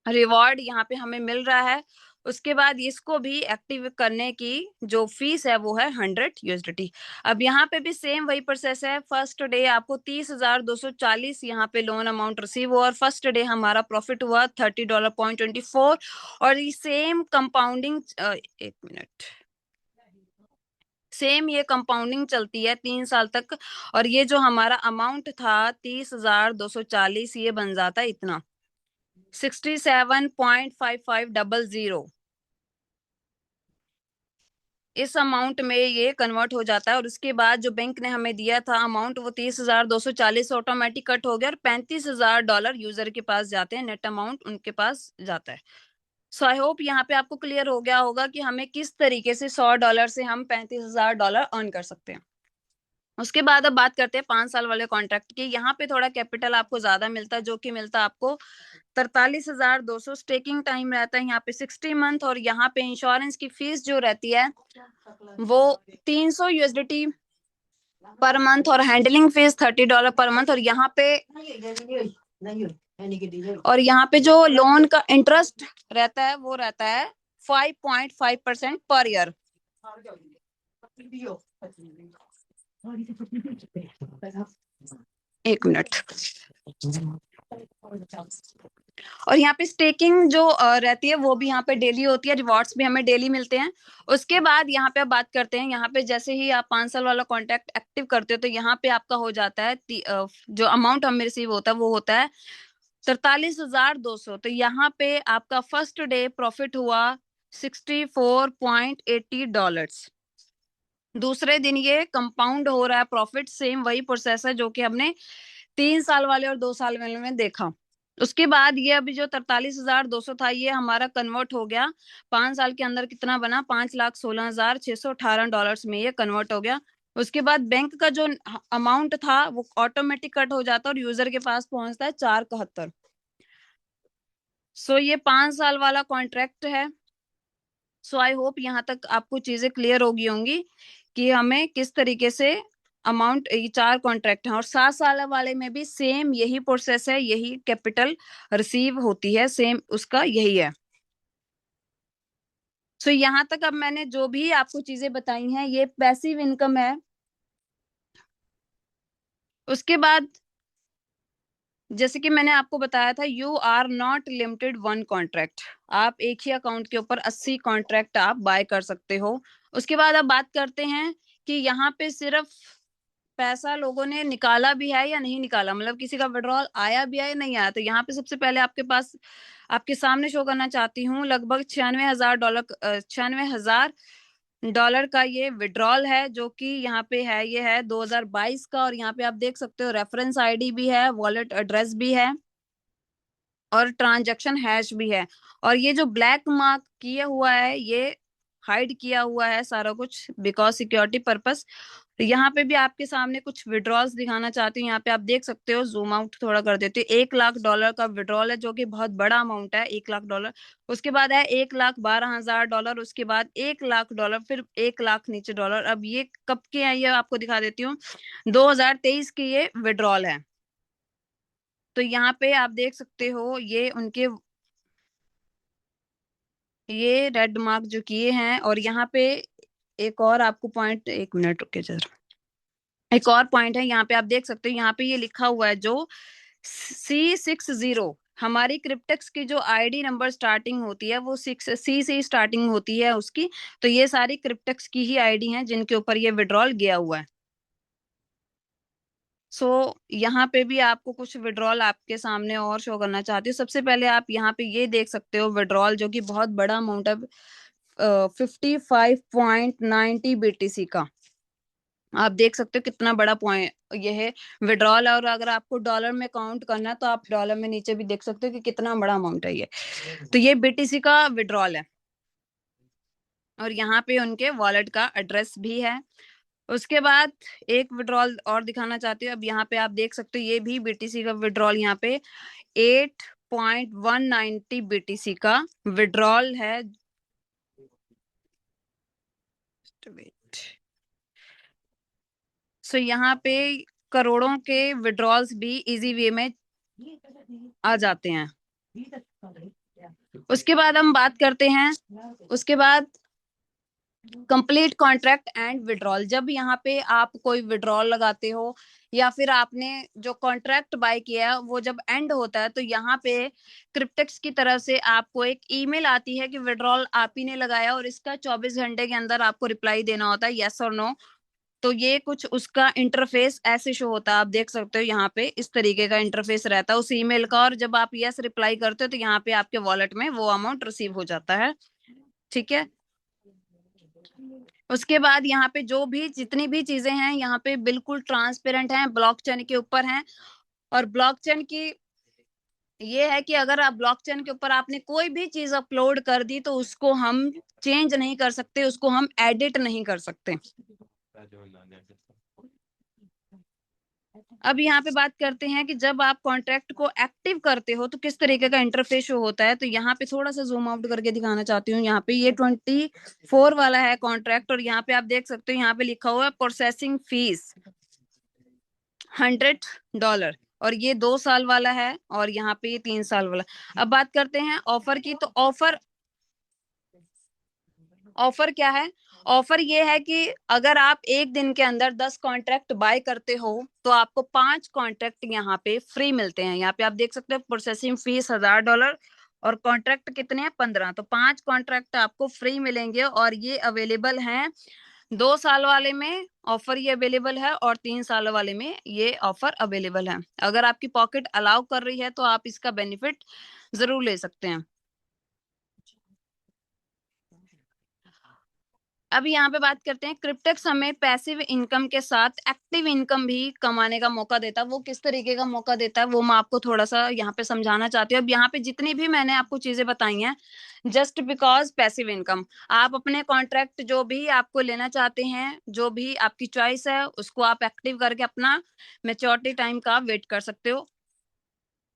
रिवॉर्ड यहाँ पे हमें मिल रहा है। उसके बाद इसको भी एक्टिव करने की जो फीस है वो है 100 यूएसडीटी। अब यहाँ पे भी सेम वही प्रोसेस है। फर्स्ट डे आपको 30,240 यहाँ पे लोन अमाउंट रिसीव हुआ और फर्स्ट डे हमारा प्रॉफिट हुआ $30.24। और ये सेम कंपाउंडिंग, एक मिनट, सेम ये कंपाउंडिंग चलती है 3 साल तक। और ये जो हमारा अमाउंट था 30,240 ये बन जाता है इतना 67.5500। इस अमाउंट में ये कन्वर्ट हो जाता है। और उसके बाद जो बैंक ने हमें दिया था अमाउंट वो 30,240 ऑटोमेटिक कट हो गया और $35,000 यूजर के पास जाते हैं, नेट अमाउंट उनके पास जाता है। सो आई होप यहाँ पे आपको क्लियर हो गया होगा कि हमें किस तरीके से $100 से हम $35,000 अर्न कर सकते हैं। उसके बाद अब बात करते हैं 5 साल वाले कॉन्ट्रैक्ट की। यहाँ पे थोड़ा कैपिटल आपको ज्यादा मिलता है, जो कि मिलता है आपको 43,200। स्टेकिंग टाइम रहता है यहाँ पे 60 मंथ, और यहाँ पे इंश्योरेंस की फीस जो रहती है वो $300 पर मंथ, और हैंडलिंग फीस $30 पर मंथ। और यहाँ पे जो लोन का इंटरेस्ट रहता है वो रहता है 5.5% पर ईयर। एक मिनट। और यहाँ पे स्टेकिंग जो रहती है वो भी यहाँ पे डेली होती है, रिवॉर्ड्स भी हमें डेली मिलते हैं। उसके बाद यहाँ पे आप बात करते हैं, यहाँ पे जैसे ही आप 5 साल वाला कॉन्ट्रैक्ट एक्टिव करते हो तो यहाँ पे आपका हो जाता है जो अमाउंट हमें रिसीव होता है वो होता है 43,200। तो यहाँ पे आपका फर्स्ट डे प्रॉफिट हुआ $64.80। दूसरे दिन ये कंपाउंड हो रहा है प्रॉफिट, सेम वही प्रोसेस है जो कि हमने 3 साल वाले और 2 साल वाले में देखा। उसके बाद ये अभी जो 43,200 था ये हमारा कन्वर्ट हो गया 5 साल के अंदर, कितना बना, $5,16,618 में ये कन्वर्ट हो गया। उसके बाद बैंक का जो अमाउंट था वो ऑटोमेटिक कट हो जाता है और यूजर के पास पहुंचता है 471। सो ये 5 साल वाला कॉन्ट्रैक्ट है। सो आई होप यहाँ तक आपको चीजें क्लियर होगी होंगी कि हमें किस तरीके से अमाउंट, ये 4 कॉन्ट्रैक्ट हैं, और 7 साल वाले में भी सेम यही प्रोसेस है, यही कैपिटल रिसीव होती है, सेम उसका यही है। सो यहाँ तक अब मैंने जो भी आपको चीजें बताई हैं ये पैसिव इनकम है। उसके बाद जैसे कि मैंने आपको बताया था, you are not limited one contract, आप एक ही अकाउंट के ऊपर 80 कॉन्ट्रैक्ट आप बाय कर सकते हो। उसके बाद अब बात करते हैं कि यहाँ पे सिर्फ पैसा लोगों ने निकाला भी है या नहीं निकाला, मतलब किसी का विड्रॉल आया भी है या नहीं आया। तो यहाँ पे सबसे पहले आपके पास, आपके सामने शो करना चाहती हूँ, लगभग $96,000 का ये विड्रॉल है, जो कि यहाँ पे है, ये है 2022 का। और यहाँ पे आप देख सकते हो रेफरेंस आईडी भी है, वॉलेट एड्रेस भी है, और ट्रांजैक्शन हैश भी है। और ये जो ब्लैक मार्क किया हुआ है ये हाइड किया हुआ है सारा कुछ बिकॉज सिक्योरिटी पर्पस। तो यहाँ पे भी आपके सामने कुछ विड्रॉल्स दिखाना चाहती हूँ। यहाँ पे आप देख सकते हो, जूम आउट थोड़ा कर देती हूँ, $1,00,000 का विड्रॉल है, जो कि बहुत बड़ा अमाउंट है, $1,00,000। उसके बाद है $1,12,000, उसके बाद $1,00,000, फिर 1,00,000 नीचे डॉलर। अब ये कब के हैं ये आपको दिखा देती हूँ, 2023 के ये विड्रॉल है। तो यहाँ पे आप देख सकते हो ये उनके, ये रेड मार्क जो किए हैं। और यहाँ पे एक और आपको पॉइंट, एक मिनट रुके जरा, एक और पॉइंट है, यहाँ पे आप देख सकते हो, यहाँ पे ये लिखा हुआ है जो C60, हमारी क्रिप्टेक्स की जो आईडी नंबर स्टार्टिंग होती है वो 6C से स्टार्टिंग होती है उसकी। तो ये सारी क्रिप्टेक्स की ही आईडी हैं जिनके ऊपर ये विड्रॉल गया हुआ है। सो यहाँ पे भी आपको कुछ विड्रॉल आपके सामने और शो करना चाहती हूँ। सबसे पहले आप यहाँ पे ये देख सकते हो विड्रॉल, जो कि बहुत बड़ा अमाउंट है, 55.90 BTC का। आप देख सकते हो कितना बड़ा पॉइंट ये है विड्रॉल। और अगर आपको डॉलर में काउंट करना है तो आप डॉलर में नीचे भी देख सकते हो कि कितना बड़ा अमाउंट है ये। तो ये BTC का विड्रॉल है, और यहाँ पे उनके वॉलेट का एड्रेस भी है। उसके बाद एक विड्रॉल और दिखाना चाहती हूँ। अब यहाँ पे आप देख सकते हो ये भी BTC का विड्रॉल, यहाँ पे 8.190 BTC का विड्रॉल है। सो यहाँ पे करोड़ों के विड्रॉल्स भी इजी वे में आ जाते हैं। उसके बाद हम बात करते हैं, उसके बाद कंप्लीट कॉन्ट्रैक्ट एंड विड्रॉल। जब यहाँ पे आप कोई विड्रॉल लगाते हो या फिर आपने जो कॉन्ट्रैक्ट बाय किया है वो जब एंड होता है तो यहाँ पे क्रिप्टेक्स की तरफ से आपको एक ईमेल आती है कि विड्रॉल आप ही ने लगाया, और इसका 24 घंटे के अंदर आपको रिप्लाई देना होता है, यस और नो। तो ये कुछ उसका इंटरफेस ऐसे शो होता है, आप देख सकते हो यहाँ पे इस तरीके का इंटरफेस रहता है उस ईमेल का। और जब आप यस रिप्लाई करते हो तो यहाँ पे आपके वॉलेट में वो अमाउंट रिसीव हो जाता है, ठीक है। उसके बाद यहाँ पे जो भी जितनी भी चीजें हैं यहाँ पे बिल्कुल ट्रांसपेरेंट हैं, ब्लॉकचेन के ऊपर हैं। और ब्लॉकचेन की ये है कि अगर आप ब्लॉकचेन के ऊपर आपने कोई भी चीज अपलोड कर दी तो उसको हम चेंज नहीं कर सकते, उसको हम एडिट नहीं कर सकते। अब यहाँ पे बात करते हैं कि जब आप कॉन्ट्रैक्ट को एक्टिव करते हो तो किस तरीके का इंटरफेस शो होता है। तो यहाँ पे थोड़ा सा जूम आउट करके दिखाना चाहती हूँ। यहाँ पे ये 24 वाला है कॉन्ट्रैक्ट, और यहाँ पे आप देख सकते हो यहाँ पे लिखा हुआ है प्रोसेसिंग फीस $100, और ये 2 साल वाला है, और यहाँ पे ये 3 साल वाला। अब बात करते हैं ऑफर की। तो ऑफर क्या है? ऑफर ये है कि अगर आप एक दिन के अंदर 10 कॉन्ट्रैक्ट बाय करते हो तो आपको 5 कॉन्ट्रैक्ट यहाँ पे फ्री मिलते हैं। यहाँ पे आप देख सकते हो प्रोसेसिंग फीस $1000 और कॉन्ट्रैक्ट कितने हैं? 15। तो 5 कॉन्ट्रैक्ट आपको फ्री मिलेंगे, और ये अवेलेबल हैं 2 साल वाले में ऑफर ये अवेलेबल है, और 3 साल वाले में ये ऑफर अवेलेबल है। अगर आपकी पॉकेट अलाउ कर रही है तो आप इसका बेनिफिट जरूर ले सकते हैं। अब यहाँ पे बात करते हैं, क्रिप्टेक्स हमें पैसिव इनकम के साथ एक्टिव इनकम भी कमाने का मौका देता है। वो किस तरीके का मौका देता है वो मैं आपको थोड़ा सा यहाँ पे समझाना चाहती हूँ। अब यहाँ पे जितनी भी मैंने आपको चीजें बताई हैं जस्ट बिकॉज पैसिव इनकम, आप अपने कॉन्ट्रैक्ट जो भी आपको लेना चाहते हैं, जो भी आपकी चॉइस है, उसको आप एक्टिव करके अपना मेच्योरिटी टाइम का वेट कर सकते हो।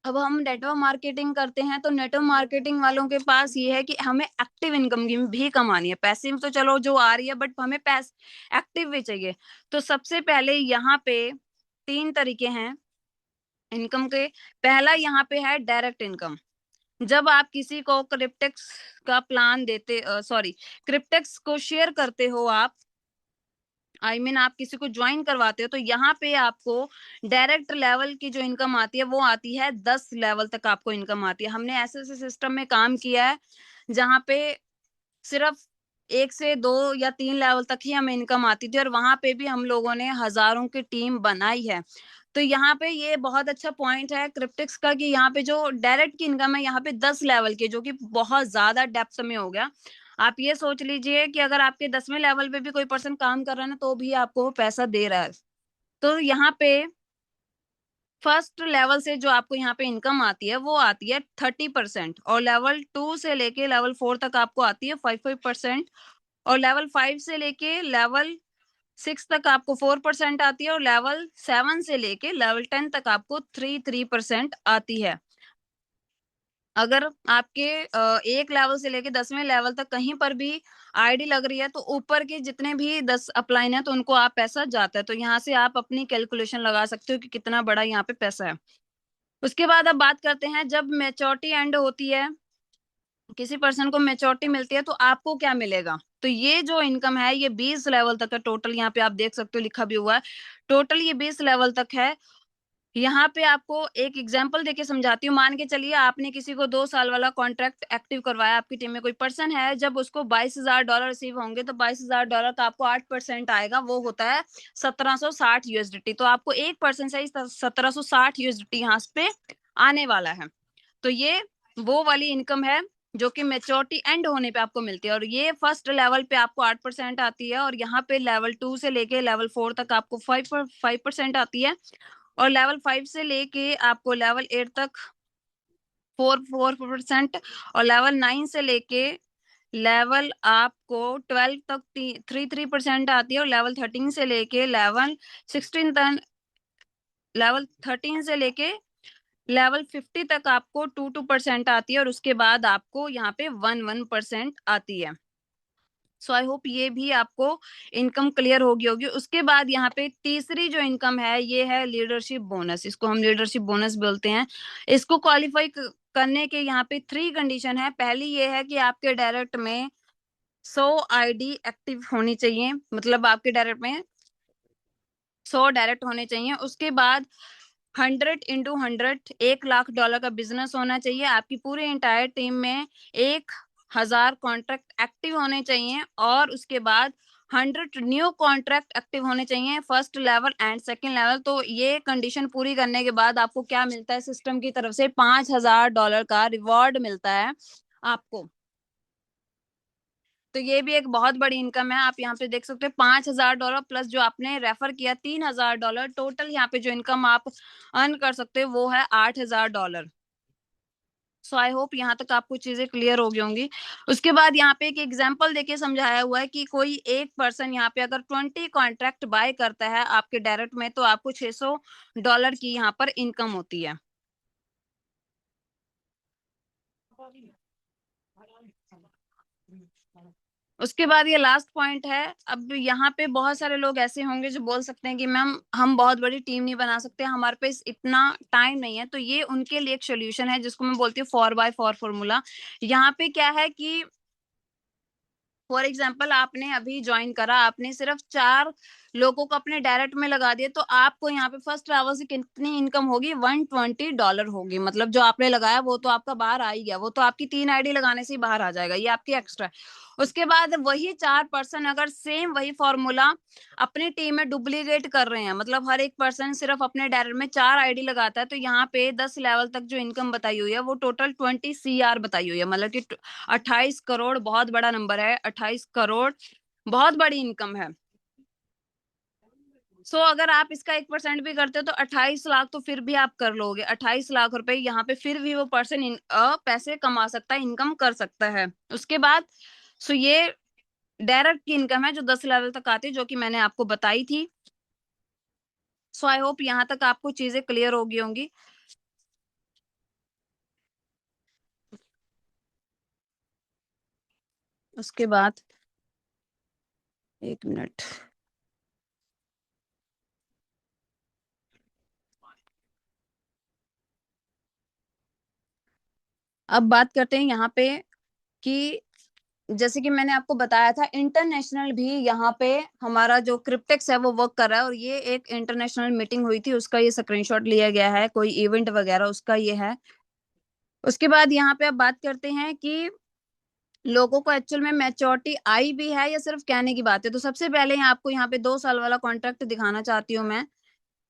अब हम नेटवर्क मार्केटिंग करते हैं तो नेटवर्क मार्केटिंग वालों के पास ये है कि हमें एक्टिव इनकम भी कमानी है। पैसिव तो चलो जो आ रही है, बट हमें एक्टिव भी चाहिए। तो सबसे पहले यहाँ पे 3 तरीके हैं इनकम के। पहला यहाँ पे है डायरेक्ट इनकम। जब आप किसी को क्रिप्टेक्स का प्लान देते, सॉरी, क्रिप्टेक्स को शेयर करते हो आप, आप किसी को ज्वाइन करवाते हो, तो यहाँ पे आपको डायरेक्ट लेवल की जो इनकम आती है वो आती है 10 लेवल तक आपको इनकम आती है। हमने ऐसे ऐसे सिस्टम में काम किया है जहाँ पे सिर्फ 1 से 2 या 3 लेवल तक ही हमें इनकम आती थी, और वहां पे भी हम लोगों ने हजारों की टीम बनाई है। तो यहाँ पे ये बहुत अच्छा पॉइंट है क्रिप्टिक्स का कि यहाँ पे जो डायरेक्ट की इनकम है यहाँ पे 10 लेवल की, जो कि बहुत ज्यादा डेप्थ में हो गया। आप ये सोच लीजिए कि अगर आपके 10वें लेवल पे भी कोई पर्सन काम कर रहा है ना तो भी आपको वो पैसा दे रहा है। तो यहाँ पे फर्स्ट लेवल से जो आपको यहाँ पे इनकम आती है वो आती है 30%, और लेवल 2 से लेके लेवल 4 तक आपको आती है 5%, और लेवल 5 से लेके लेवल 6 तक आपको 4% आती है, और लेवल 7 से लेके लेवल 10 तक आपको 3% आती है। अगर आपके एक लेवल से लेके 10वें लेवल तक कहीं पर भी आईडी लग रही है तो ऊपर के जितने भी 10 अपलाइन है तो उनको आप पैसा जाता है। तो यहाँ से आप अपनी कैलकुलेशन लगा सकते हो कि कितना बड़ा यहाँ पे पैसा है। उसके बाद अब बात करते हैं, जब मेच्योरिटी एंड होती है, किसी पर्सन को मेच्योरिटी मिलती है तो आपको क्या मिलेगा। तो ये जो इनकम है ये 20 लेवल तक है टोटल। यहाँ पे आप देख सकते हो लिखा भी हुआ है टोटल ये 20 लेवल तक है। यहाँ पे आपको एक एग्जांपल देके समझाती हूँ। मान के चलिए आपने किसी को 2 साल वाला कॉन्ट्रैक्ट एक्टिव करवाया, आपकी टीम में कोई पर्सन है, जब उसको $22,000 रिसीव होंगे तो $22,000 का आपको 8% आएगा, वो होता है 1760 यूएसडीटी। तो आपको एक पर्सन से 1760 यूएसडीटी यहाँ पे आने वाला है। तो ये वो वाली इनकम है जो कि मेच्योरिटी एंड होने पे आपको मिलती है, और ये फर्स्ट लेवल पे आपको 8% आती है, और यहाँ पे लेवल 2 से लेके लेवल 4 तक आपको 5% आती है, और लेवल 5 से लेके आपको लेवल 8 तक 4% और लेवल 9 से लेके लेवल आपको 12 तक 3% आती है, और लेवल 13 से लेके लेवल 13 से लेके लेवल 50 तक आपको 2% आती है, और उसके बाद आपको यहाँ पे 1% आती है। सो आई होप ये भी आपको इनकम क्लियर होगी। उसके बाद यहाँ पे तीसरी जो इनकम है ये है लीडरशिप बोनस। इसको हम लीडरशिप बोनस बोलते हैं। इसको क्वालिफाई करने के यहाँ पे 3 कंडीशन है। पहली ये है कि आपके डायरेक्ट में 100 आईडी एक्टिव होनी चाहिए, मतलब आपके डायरेक्ट में 100 डायरेक्ट होने चाहिए। उसके बाद 100 × 100 $1,00,000 का बिजनेस होना चाहिए। आपकी पूरी इंटायर टीम में 1000 कॉन्ट्रैक्ट एक्टिव होने चाहिए, और उसके बाद 100 न्यू कॉन्ट्रैक्ट एक्टिव होने चाहिए first level and second level. तो ये कंडीशन पूरी करने के बाद आपको क्या मिलता है, सिस्टम की तरफ से $5000 का रिवॉर्ड मिलता है आपको। तो ये भी एक बहुत बड़ी इनकम है। आप यहाँ पे देख सकते हैं $5000 प्लस जो आपने रेफर किया $3000, टोटल यहाँ पे जो इनकम आप अर्न कर सकते हो वो है $8000। सो आई होप यहाँ तक आपको चीजें क्लियर हो गई होंगी। उसके बाद यहाँ पे एक एग्जांपल देके समझाया हुआ है कि कोई एक पर्सन यहाँ पे अगर 20 कॉन्ट्रैक्ट बाय करता है आपके डायरेक्ट में, तो आपको $600 की यहाँ पर इनकम होती है। उसके बाद ये लास्ट पॉइंट है। अब यहाँ पे बहुत सारे लोग ऐसे होंगे जो बोल सकते हैं कि मैम हम बहुत बड़ी टीम नहीं बना सकते, हमारे पास इतना टाइम नहीं है। तो ये उनके लिए एक सोल्यूशन है जिसको मैं बोलती हूँ 4x4 फॉर्मूला। यहाँ पे क्या है कि फॉर एग्जाम्पल आपने अभी ज्वाइन करा, आपने सिर्फ 4 लोगों को अपने डायरेक्ट में लगा दिया, तो आपको यहाँ पे फर्स्ट आवर से कितनी इनकम होगी? $120 होगी। मतलब जो आपने लगाया वो तो आपका बाहर आ ही गया, वो तो आपकी 3 आईडी लगाने से ही बाहर आ जाएगा, ये आपकी एक्स्ट्रा है। उसके बाद वही 4 पर्सन अगर सेम वही फॉर्मूला अपनी टीम में डुप्लीकेट कर रहे हैं, मतलब हर एक पर्सन सिर्फ अपने डायरेक्ट में 4 आईडी लगाता है, तो यहाँ पे 10 लेवल तक जो इनकम बताई हुई है वो टोटल 20 CR बताई हुई है। मतलब कि 28 करोड़ बहुत बड़ा नंबर है, 28 करोड़ बहुत बड़ी इनकम है। अगर आप इसका 1% भी करते हो तो 28 लाख तो फिर भी आप कर लोगे। 28 लाख रुपए यहाँ पे फिर भी वो पर्सन पैसे कमा सकता है, इनकम कर सकता है। उसके बाद ये डायरेक्ट की इनकम है जो 10 लेवल तक आती है, जो कि मैंने आपको बताई थी। आई होप यहाँ तक आपको चीजें क्लियर होगी होंगी। उसके बाद 1 मिनट, अब बात करते हैं यहाँ पे कि जैसे कि मैंने आपको बताया था इंटरनेशनल भी यहाँ पे हमारा जो क्रिप्टेक्स है वो वर्क कर रहा है। और ये एक इंटरनेशनल मीटिंग हुई थी, उसका ये स्क्रीनशॉट लिया गया है, कोई इवेंट वगैरह उसका ये है। उसके बाद यहाँ पे अब बात करते हैं कि लोगों को एक्चुअल में मैच्योरिटी आई भी है या सिर्फ कहने की बात है। तो सबसे पहले आपको यहाँ पे 2 साल वाला कॉन्ट्रैक्ट दिखाना चाहती हूँ मैं।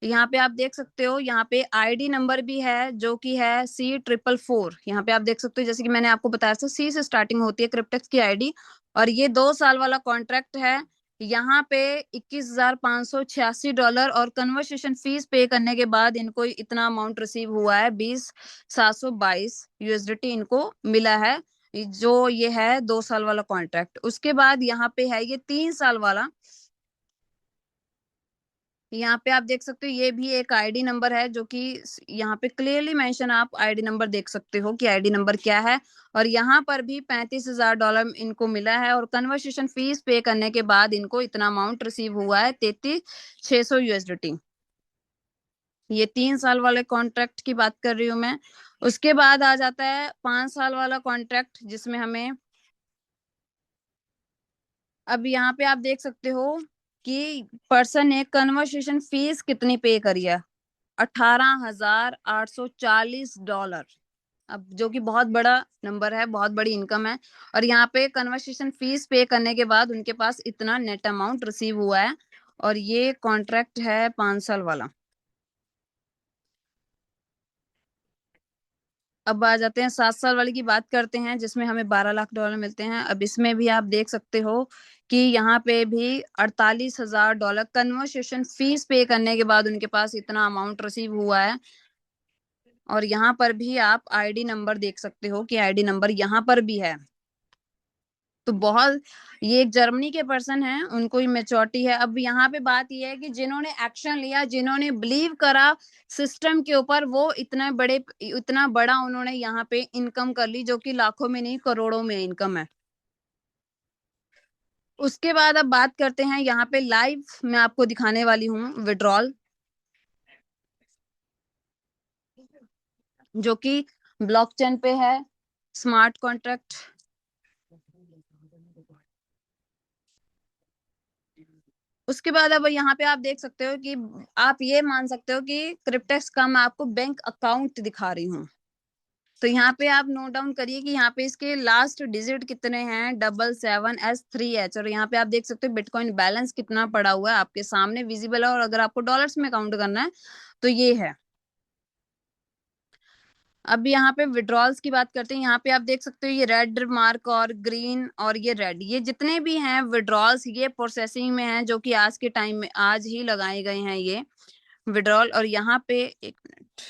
यहाँ पे आप देख सकते हो, यहाँ पे आईडी नंबर भी है जो कि है C444। यहाँ पे आप देख सकते हो, जैसे कि मैंने आपको बताया था, C से स्टार्टिंग होती है क्रिप्टेक्स की आईडी। और ये 2 साल वाला कॉन्ट्रैक्ट है। यहाँ पे $21,586 और कन्वर्सेशन फीस पे करने के बाद इनको इतना अमाउंट रिसीव हुआ है, 20,722 USDT इनको मिला है, जो ये है 2 साल वाला कॉन्ट्रैक्ट। उसके बाद यहाँ पे है ये 3 साल वाला। यहाँ पे आप देख सकते हो, ये भी एक आईडी नंबर है जो कि यहाँ पे क्लियरली मेंशन, आप आईडी नंबर देख सकते हो कि आईडी नंबर क्या है। और यहाँ पर भी $35,000 इनको मिला है और कन्वर्सेशन फीस पे करने के बाद इनको इतना अमाउंट रिसीव हुआ है, 33,600 USDT। ये 3 साल वाले कॉन्ट्रैक्ट की बात कर रही हूँ मैं। उसके बाद आ जाता है 5 साल वाला कॉन्ट्रैक्ट, जिसमें हमें अब यहाँ पे आप देख सकते हो कि पर्सन ने कन्वर्सेशन फीस कितनी पे करी है, $18,840। अब जो कि बहुत बड़ा नंबर है, बहुत बड़ी इनकम है। और यहाँ पे कन्वर्सेशन फीस पे करने के बाद उनके पास इतना नेट अमाउंट रिसीव हुआ है। और ये कॉन्ट्रैक्ट है 5 साल वाला। अब आ जाते हैं 7 साल वाले की बात करते हैं, जिसमें हमें $12 लाख मिलते हैं। अब इसमें भी आप देख सकते हो कि यहाँ पे भी $48,000 कन्वर्सेशन फीस पे करने के बाद उनके पास इतना अमाउंट रिसीव हुआ है। और यहाँ पर भी आप आईडी नंबर देख सकते हो कि आईडी नंबर यहाँ पर भी है। तो बहुत, ये एक जर्मनी के पर्सन हैं, उनको ही मेच्योरिटी है। अब यहाँ पे बात ये है कि जिन्होंने एक्शन लिया, जिन्होंने बिलीव करा सिस्टम के ऊपर, वो इतना बड़ा उन्होंने यहाँ पे इनकम कर ली, जो कि लाखों में नहीं करोड़ों में इनकम है। उसके बाद अब बात करते हैं, यहाँ पे लाइव मैं आपको दिखाने वाली हूँ विड्रॉल, जो कि ब्लॉकचेन पे है, स्मार्ट कॉन्ट्रैक्ट। उसके बाद अब यहाँ पे आप देख सकते हो कि आप ये मान सकते हो कि क्रिप्टेक्स का मैं आपको बैंक अकाउंट दिखा रही हूँ। तो यहाँ पे आप नोट डाउन करिए कि यहाँ पे इसके लास्ट डिजिट कितने हैं, 77S3H। और यहाँ पे आप देख सकते हो बिटकॉइन बैलेंस कितना पड़ा हुआ है, आपके सामने विजिबल है। और अगर आपको डॉलर्स में काउंट करना है तो ये है। अब यहाँ पे विड्रॉल्स की बात करते हैं। यहाँ पे आप देख सकते हो ये रेड मार्क और ग्रीन और ये रेड, ये जितने भी हैं विड्रॉल्स, ये प्रोसेसिंग में हैं, जो कि आज के टाइम में आज ही लगाए गए हैं ये विड्रॉल। और यहाँ पे 1 मिनट,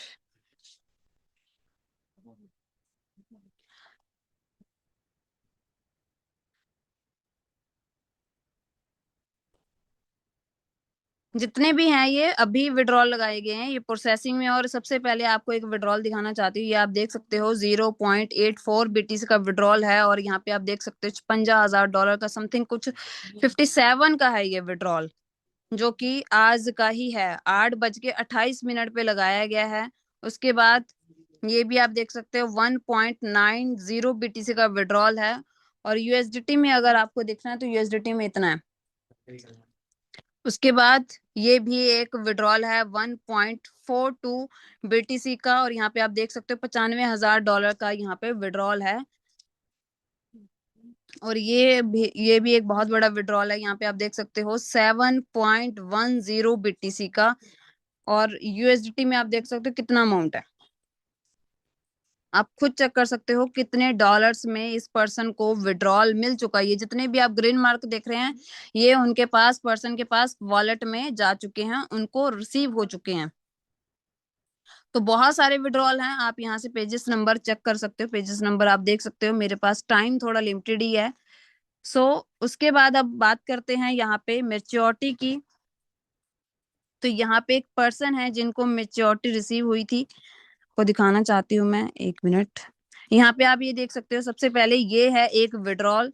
जितने भी हैं ये अभी विड्रॉल लगाए गए हैं, ये प्रोसेसिंग में। और सबसे पहले आपको एक विड्रॉल दिखाना चाहती हूँ, ये आप देख सकते हो 0.84 BTC का विड्रॉल है। और यहाँ पे आप देख सकते हो $56,000 का समथिंग कुछ 57 का है ये विड्रॉल, जो कि आज का ही है, 8:28 पे लगाया गया है। उसके बाद ये भी आप देख सकते हो 1.90 BTC का विड्रॉल है। और यूएसडीटी में अगर आपको देखना है तो यूएसडीटी में इतना है। उसके बाद ये भी एक विड्रॉल है 1.42 BTC का, और यहाँ पे आप देख सकते हो $95,000 का यहाँ पे विड्रॉल है। और ये भी एक बहुत बड़ा विड्रॉल है, यहाँ पे आप देख सकते हो 7.10 BTC का। और यूएसडीटी में आप देख सकते हो कितना अमाउंट है, आप खुद चेक कर सकते हो कितने डॉलर्स में इस पर्सन को विड्रॉल मिल चुका है। ये जितने भी आप ग्रीन मार्क देख रहे हैं, ये उनके पास, पर्सन के पास वॉलेट में जा चुके हैं, उनको रिसीव हो चुके हैं। तो बहुत सारे विड्रॉल हैं, आप यहाँ से पेजेस नंबर चेक कर सकते हो, पेजेस नंबर आप देख सकते हो। मेरे पास टाइम थोड़ा लिमिटेड ही है। सो उसके बाद अब बात करते हैं यहाँ पे मेच्योरिटी की। तो यहाँ पे एक पर्सन है जिनको मेच्योरिटी रिसीव हुई थी, को दिखाना चाहती हूँ मैं, 1 मिनट। यहाँ पे आप ये देख सकते हो, सबसे पहले ये है एक विड्रॉल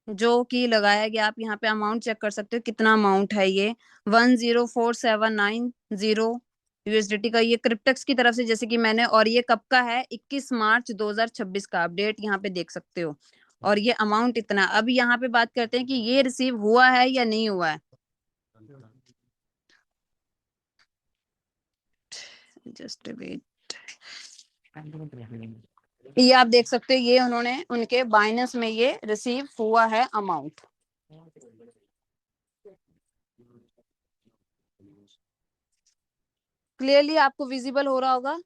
जो कि लगाया गया। आप यहाँ पे अमाउंट चेक कर सकते हो कितना अमाउंट है, ये 104790 यूएसडीटी का, ये क्रिप्टेक्स की तरफ से, जैसे कि मैंने। और ये कब का है, 21 मार्च 2026 का अपडेट यहाँ पे देख सकते हो। और ये अमाउंट इतना। अब यहाँ पे बात करते हैं कि ये रिसीव हुआ है या नहीं हुआ है। जस्ट वेट, ये आप देख सकते हो, ये उन्होंने उनके बाइनेंस में ये रिसीव हुआ है अमाउंट। क्लियरली आपको विजिबल हो रहा होगा,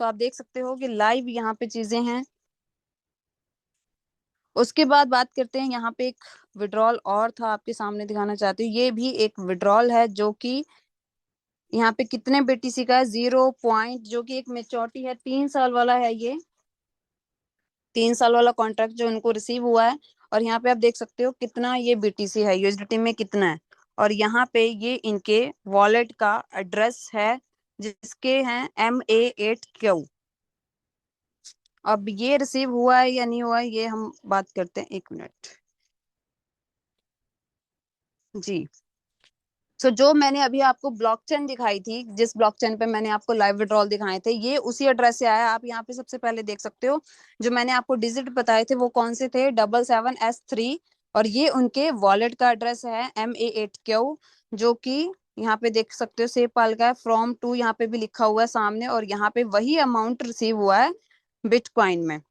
तो आप देख सकते हो कि लाइव यहाँ पे चीजें हैं। उसके बाद बात करते हैं, यहाँ पे एक विड्रॉल और था, आपके सामने दिखाना चाहती हूँ। ये भी एक विड्रॉल है जो कि यहाँ पे कितने बीटीसी का है, 0 जो कि एक मेच्योरिटी है, 3 साल वाला है ये, 3 साल वाला कॉन्ट्रैक्ट जो उनको रिसीव हुआ है। और यहाँ पे आप देख सकते हो कितना ये बीटीसी है, यूएसडीटी में कितना है। और यहाँ पे ये इनके वॉलेट का एड्रेस है, जिसके हैं MA8Q। अब ये रिसीव हुआ है या नहीं हुआ है, ये हम बात करते हैं, 1 मिनट जी। सो जो मैंने अभी आपको ब्लॉकचेन दिखाई थी, जिस ब्लॉकचेन पे मैंने आपको लाइव विड्रॉल दिखाए थे, ये उसी एड्रेस से आया। आप यहाँ पे सबसे पहले देख सकते हो, जो मैंने आपको डिजिट बताए थे वो कौन से थे, 77S3। और ये उनके वॉलेट का एड्रेस है, MA8Q, जो कि यहाँ पे देख सकते हो सेपाल का है, फ्रॉम टू यहाँ पे भी लिखा हुआ है सामने। और यहाँ पे वही अमाउंट रिसीव हुआ है बिटकॉइन में।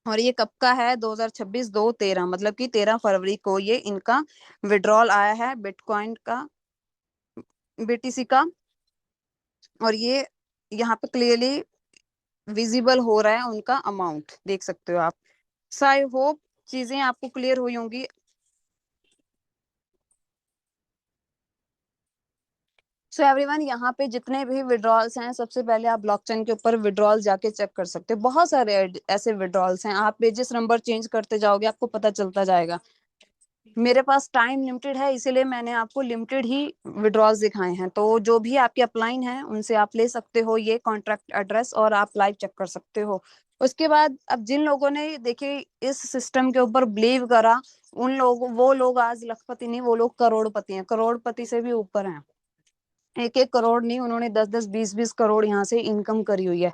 और ये कब का है, 2026 2/13, मतलब कि 13 फरवरी को ये इनका विड्रॉल आया है बिटकॉइन का, बीटीसी का। और ये यहाँ पे क्लियरली विजिबल हो रहा है उनका अमाउंट, देख सकते हो आप। सो आई होप चीजें आपको क्लियर हुई होंगी। सो एवरीवन, यहाँ पे जितने भी विड्रॉल्स हैं, सबसे पहले आप ब्लॉकचेन के ऊपर विड्रॉल जाके चेक कर सकते हो। बहुत सारे ऐसे विड्रॉल्स हैं, आप पेजेस नंबर चेंज करते जाओगे आपको पता चलता जाएगा। मेरे पास टाइम लिमिटेड है, इसीलिए मैंने आपको लिमिटेड ही विड्रॉल्स दिखाए हैं। तो जो भी आपके अपलाइन हैं उनसे आप ले सकते हो ये कॉन्ट्रैक्ट एड्रेस, और आप लाइव चेक कर सकते हो। उसके बाद अब जिन लोगों ने देखिए इस सिस्टम के ऊपर बिलीव करा, उन लोगों, वो लोग आज लखपति नहीं, वो लोग करोड़पति हैं, करोड़पति से भी ऊपर हैं। 1-1 करोड़ नहीं, उन्होंने 10-10 20-20 करोड़ यहाँ से इनकम करी हुई है।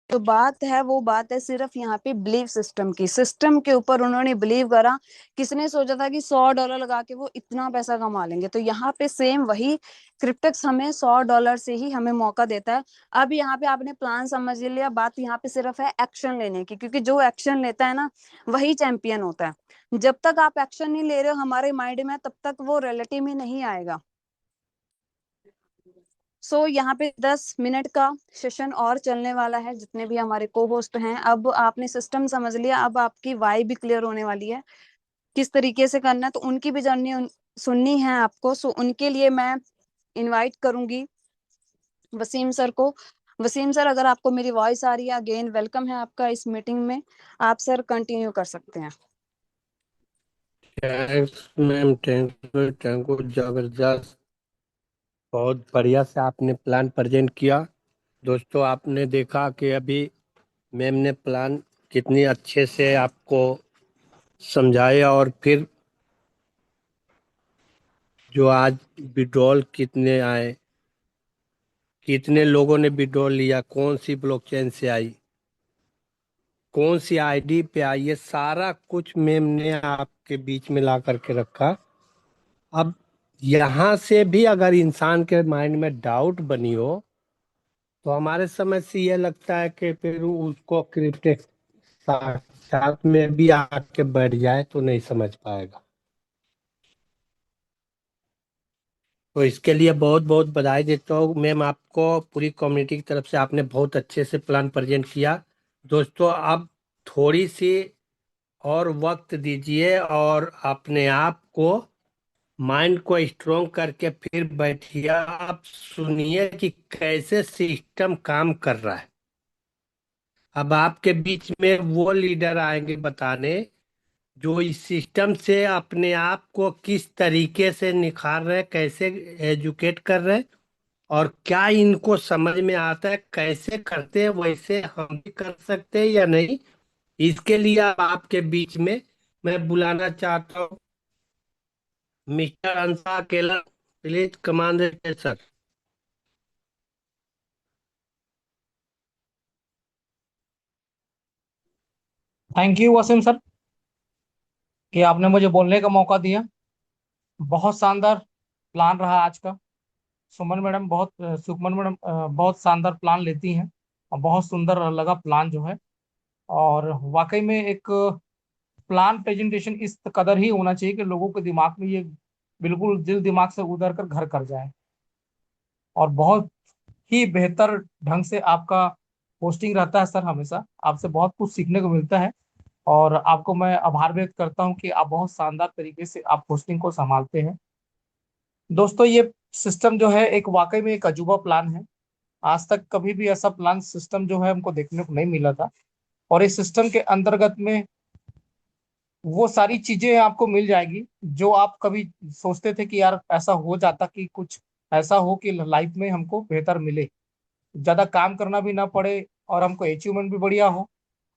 तो बात है, वो बात है सिर्फ यहाँ पे बिलीव सिस्टम की, सिस्टम के ऊपर उन्होंने बिलीव करा। किसने सोचा था कि $100 लगा के वो इतना पैसा कमा लेंगे। तो यहाँ पे सेम वही क्रिप्टेक्स हमें $100 से ही हमें मौका देता है। अब यहाँ पे आपने प्लान समझ लिया, बात यहाँ पे सिर्फ है एक्शन लेने की, क्योंकि जो एक्शन लेता है ना वही चैंपियन होता है। जब तक आप एक्शन नहीं ले रहे हो हमारे माइंड में, तब तक वो रियलिटी में नहीं आएगा। यहाँ पे 10 मिनट का सेशन और चलने वाला है, जितने भी हमारे को होस्ट हैं। अब आपने सिस्टम समझ लिया, अब आपकी वाई भी क्लियर होने वाली है, किस तरीके से करना है। तो उनकी भी जर्नी सुननी है आपको। उनके लिए मैं इनवाइट करूंगी वसीम सर को। वसीम सर, अगर आपको मेरी वॉइस आ रही है, अगेन वेलकम है आपका इस मीटिंग में। आप सर कंटिन्यू कर सकते हैं। थैंक्स मैम, थैंक यू जबरदस्त। बहुत बढ़िया से आपने प्लान प्रेजेंट किया। दोस्तों, आपने देखा कि अभी मैम ने प्लान कितनी अच्छे से आपको समझाया, और फिर जो आज विड्रॉल कितने आए, कितने लोगों ने विड्रॉल लिया, कौन सी ब्लॉकचेन से आई, कौन सी आईडी पे आई, ये सारा कुछ मैम ने आपके बीच में ला करके रखा। अब यहाँ से भी अगर इंसान के माइंड में डाउट बनी हो, तो हमारे समझ से ये लगता है कि फिर उसको क्रिप्टेक्स साथ में भी आके बैठ जाए तो नहीं समझ पाएगा। तो इसके लिए बहुत बहुत बधाई देता हूँ मैम आपको, पूरी कम्युनिटी की तरफ से आपने बहुत अच्छे से प्लान प्रेजेंट किया। दोस्तों, अब थोड़ी सी और वक्त दीजिए और अपने आप को, माइंड को स्ट्रोंग करके फिर बैठिए। आप सुनिए कि कैसे सिस्टम काम कर रहा है। अब आपके बीच में वो लीडर आएंगे बताने जो इस सिस्टम से अपने आप को किस तरीके से निखार रहे, कैसे एजुकेट कर रहे, और क्या इनको समझ में आता है, कैसे करते हैं वैसे हम भी कर सकते हैं या नहीं। इसके लिए अब आपके बीच में मैं बुलाना चाहता हूँ mister Ansa Akela. Please command sir. Thank you Waseem sir कि आपने मुझे बोलने का मौका दिया। बहुत शानदार प्लान रहा आज का। सुमन मैडम बहुत शानदार प्लान लेती हैं और बहुत सुंदर लगा प्लान जो है। और वाकई में एक प्लान प्रेजेंटेशन इस कदर ही होना चाहिए कि लोगों के दिमाग में ये बिल्कुल दिल दिमाग से उतर कर घर कर जाए। और बहुत ही बेहतर ढंग से आपका पोस्टिंग रहता है सर। हमेशा आपसे बहुत कुछ सीखने को मिलता है और आपको मैं आभार व्यक्त करता हूं कि आप बहुत शानदार तरीके से आप होस्टिंग को संभालते हैं। दोस्तों, ये सिस्टम जो है एक वाकई में एक अजूबा प्लान है। आज तक कभी भी ऐसा प्लान सिस्टम जो है हमको देखने को नहीं मिला था। और इस सिस्टम के अंतर्गत में वो सारी चीजें आपको मिल जाएगी जो आप कभी सोचते थे कि यार ऐसा हो जाता कि कुछ ऐसा हो कि लाइफ में हमको बेहतर मिले, ज्यादा काम करना भी ना पड़े और हमको अचीवमेंट भी बढ़िया हो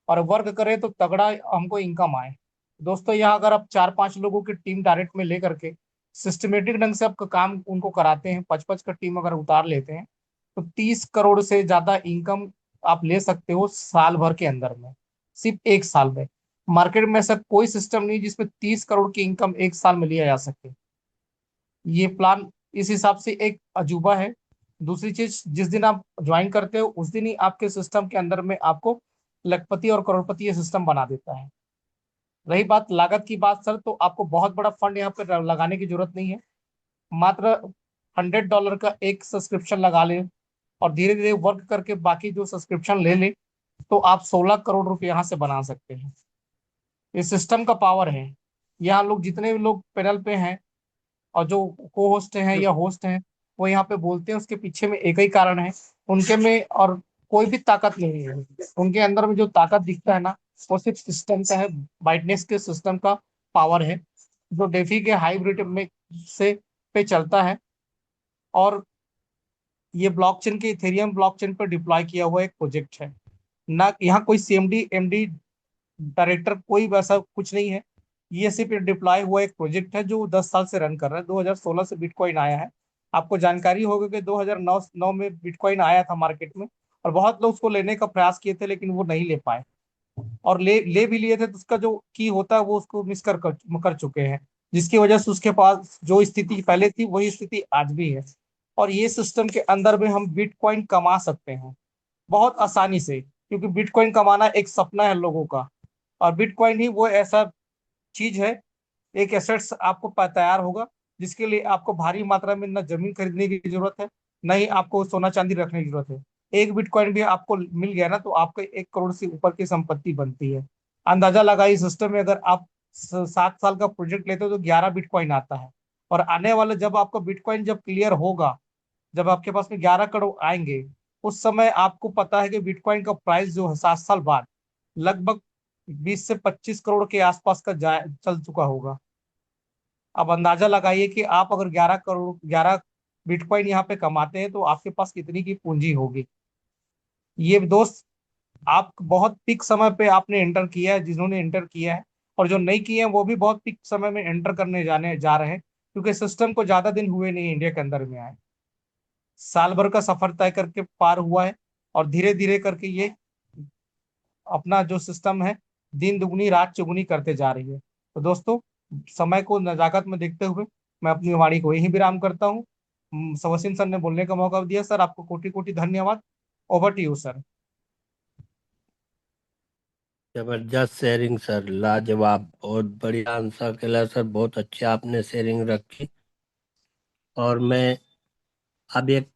और वर्क करें तो तगड़ा हमको इनकम आए। दोस्तों, यहाँ अगर आप 4-5 लोगों की टीम डायरेक्ट में लेकर के सिस्टमेटिक ढंग से आपका काम उनको कराते हैं, 5-5 का टीम अगर उतार लेते हैं तो 30 करोड़ से ज्यादा इनकम आप ले सकते हो साल भर के अंदर में, सिर्फ एक साल में। मार्केट में ऐसा कोई सिस्टम नहीं जिसमें 30 करोड़ की इनकम एक साल में लिया जा सके। ये प्लान इस हिसाब से एक अजूबा है। दूसरी चीज, जिस दिन आप ज्वाइन करते हो उस दिन ही आपके सिस्टम के अंदर में आपको लखपति और करोड़पति ये सिस्टम बना देता है। रही बात लागत की बात सर, तो आपको बहुत बड़ा फंड यहाँ पे लगाने की जरूरत नहीं है। मात्र $100 का एक सब्सक्रिप्शन लगा ले और धीरे धीरे वर्क करके बाकी जो सब्सक्रिप्शन ले ले तो आप 16 करोड़ रुपए यहाँ से बना सकते हैं। इस सिस्टम का पावर है। यहाँ लोग जितने भी लोग पैनल पे हैं और जो को होस्ट हैं या होस्ट हैं वो यहाँ पे बोलते हैं, उसके पीछे में एक ही कारण है। उनके में और कोई भी ताकत नहीं है। उनके अंदर में जो ताकत दिखता है ना, वो सिर्फ सिस्टम का है, बाइटनेस के सिस्टम का पावर है जो डेफी के हाइब्रिड में से पे चलता है। और ये ब्लॉकचेन के इथेरियम ब्लॉकचेन पर डिप्लॉय किया हुआ एक प्रोजेक्ट है। ना यहाँ कोई सीएमडी एमडी डायरेक्टर कोई वैसा कुछ नहीं है। ये सिर्फ डिप्लॉय हुआ एक प्रोजेक्ट है जो 10 साल से रन कर रहा है। 2016 से बिटकॉइन आया है। आपको जानकारी होगी कि 2009 में बिटकॉइन आया था मार्केट में और बहुत लोग उसको लेने का प्रयास किए थे लेकिन वो नहीं ले पाए। और ले भी लिए थे तो उसका जो की होता है वो उसको मिस कर चुके हैं, जिसकी वजह से उसके पास जो स्थिति पहले थी वही स्थिति आज भी है। और ये सिस्टम के अंदर में हम बिटकॉइन कमा सकते हैं बहुत आसानी से, क्योंकि बिटकॉइन कमाना एक सपना है लोगों का। और बिटकॉइन ही वो ऐसा चीज है, एक एसेट्स आपको तैयार होगा जिसके लिए आपको भारी मात्रा में न जमीन खरीदने की जरूरत है, न ही आपको सोना चांदी रखने की जरूरत है। एक बिटकॉइन भी आपको मिल गया ना तो आपको 1 करोड़ से ऊपर की संपत्ति बनती है। अंदाजा लगाइए, सिस्टम में अगर आप 7 साल का प्रोजेक्ट लेते हो तो 11 बिटकॉइन आता है। और आने वाले जब आपका बिटकॉइन जब क्लियर होगा, जब आपके पास में 11 करोड़ आएंगे, उस समय आपको पता है कि बिटकॉइन का प्राइस जो है 7 साल बाद लगभग 20 से 25 करोड़ के आसपास का चल चुका होगा। अब अंदाजा लगाइए कि आप अगर 11 करोड़ 11 बिटकॉइन यहाँ पे कमाते हैं, तो आपके पास कितनी की पूंजी होगी। ये दोस्त, आप बहुत पीक समय पे आपने एंटर किया है, जिन्होंने एंटर किया है, और जो नहीं किए हैं वो भी बहुत पीक समय में एंटर करने जाने जा रहे हैं, क्योंकि सिस्टम को ज्यादा दिन हुए नहीं इंडिया के अंदर में आए, साल भर का सफर तय करके पार हुआ है, और धीरे धीरे करके ये अपना जो सिस्टम है दिन दुगनी रात चुगनी करते जा रही है। तो दोस्तों, समय को नजाकत में देखते हुए मैं अपनी वाणी को यही विराम करता हूँ। वसीम सर ने बोलने का मौका दिया, सर आपको कोटि कोटि धन्यवाद। Over to you sir. जबरदस्त शेयरिंग सर, लाजवाब, बहुत बढ़िया आंसर केला सर, बहुत अच्छी आपने शेयरिंग रखी। और मैं अब एक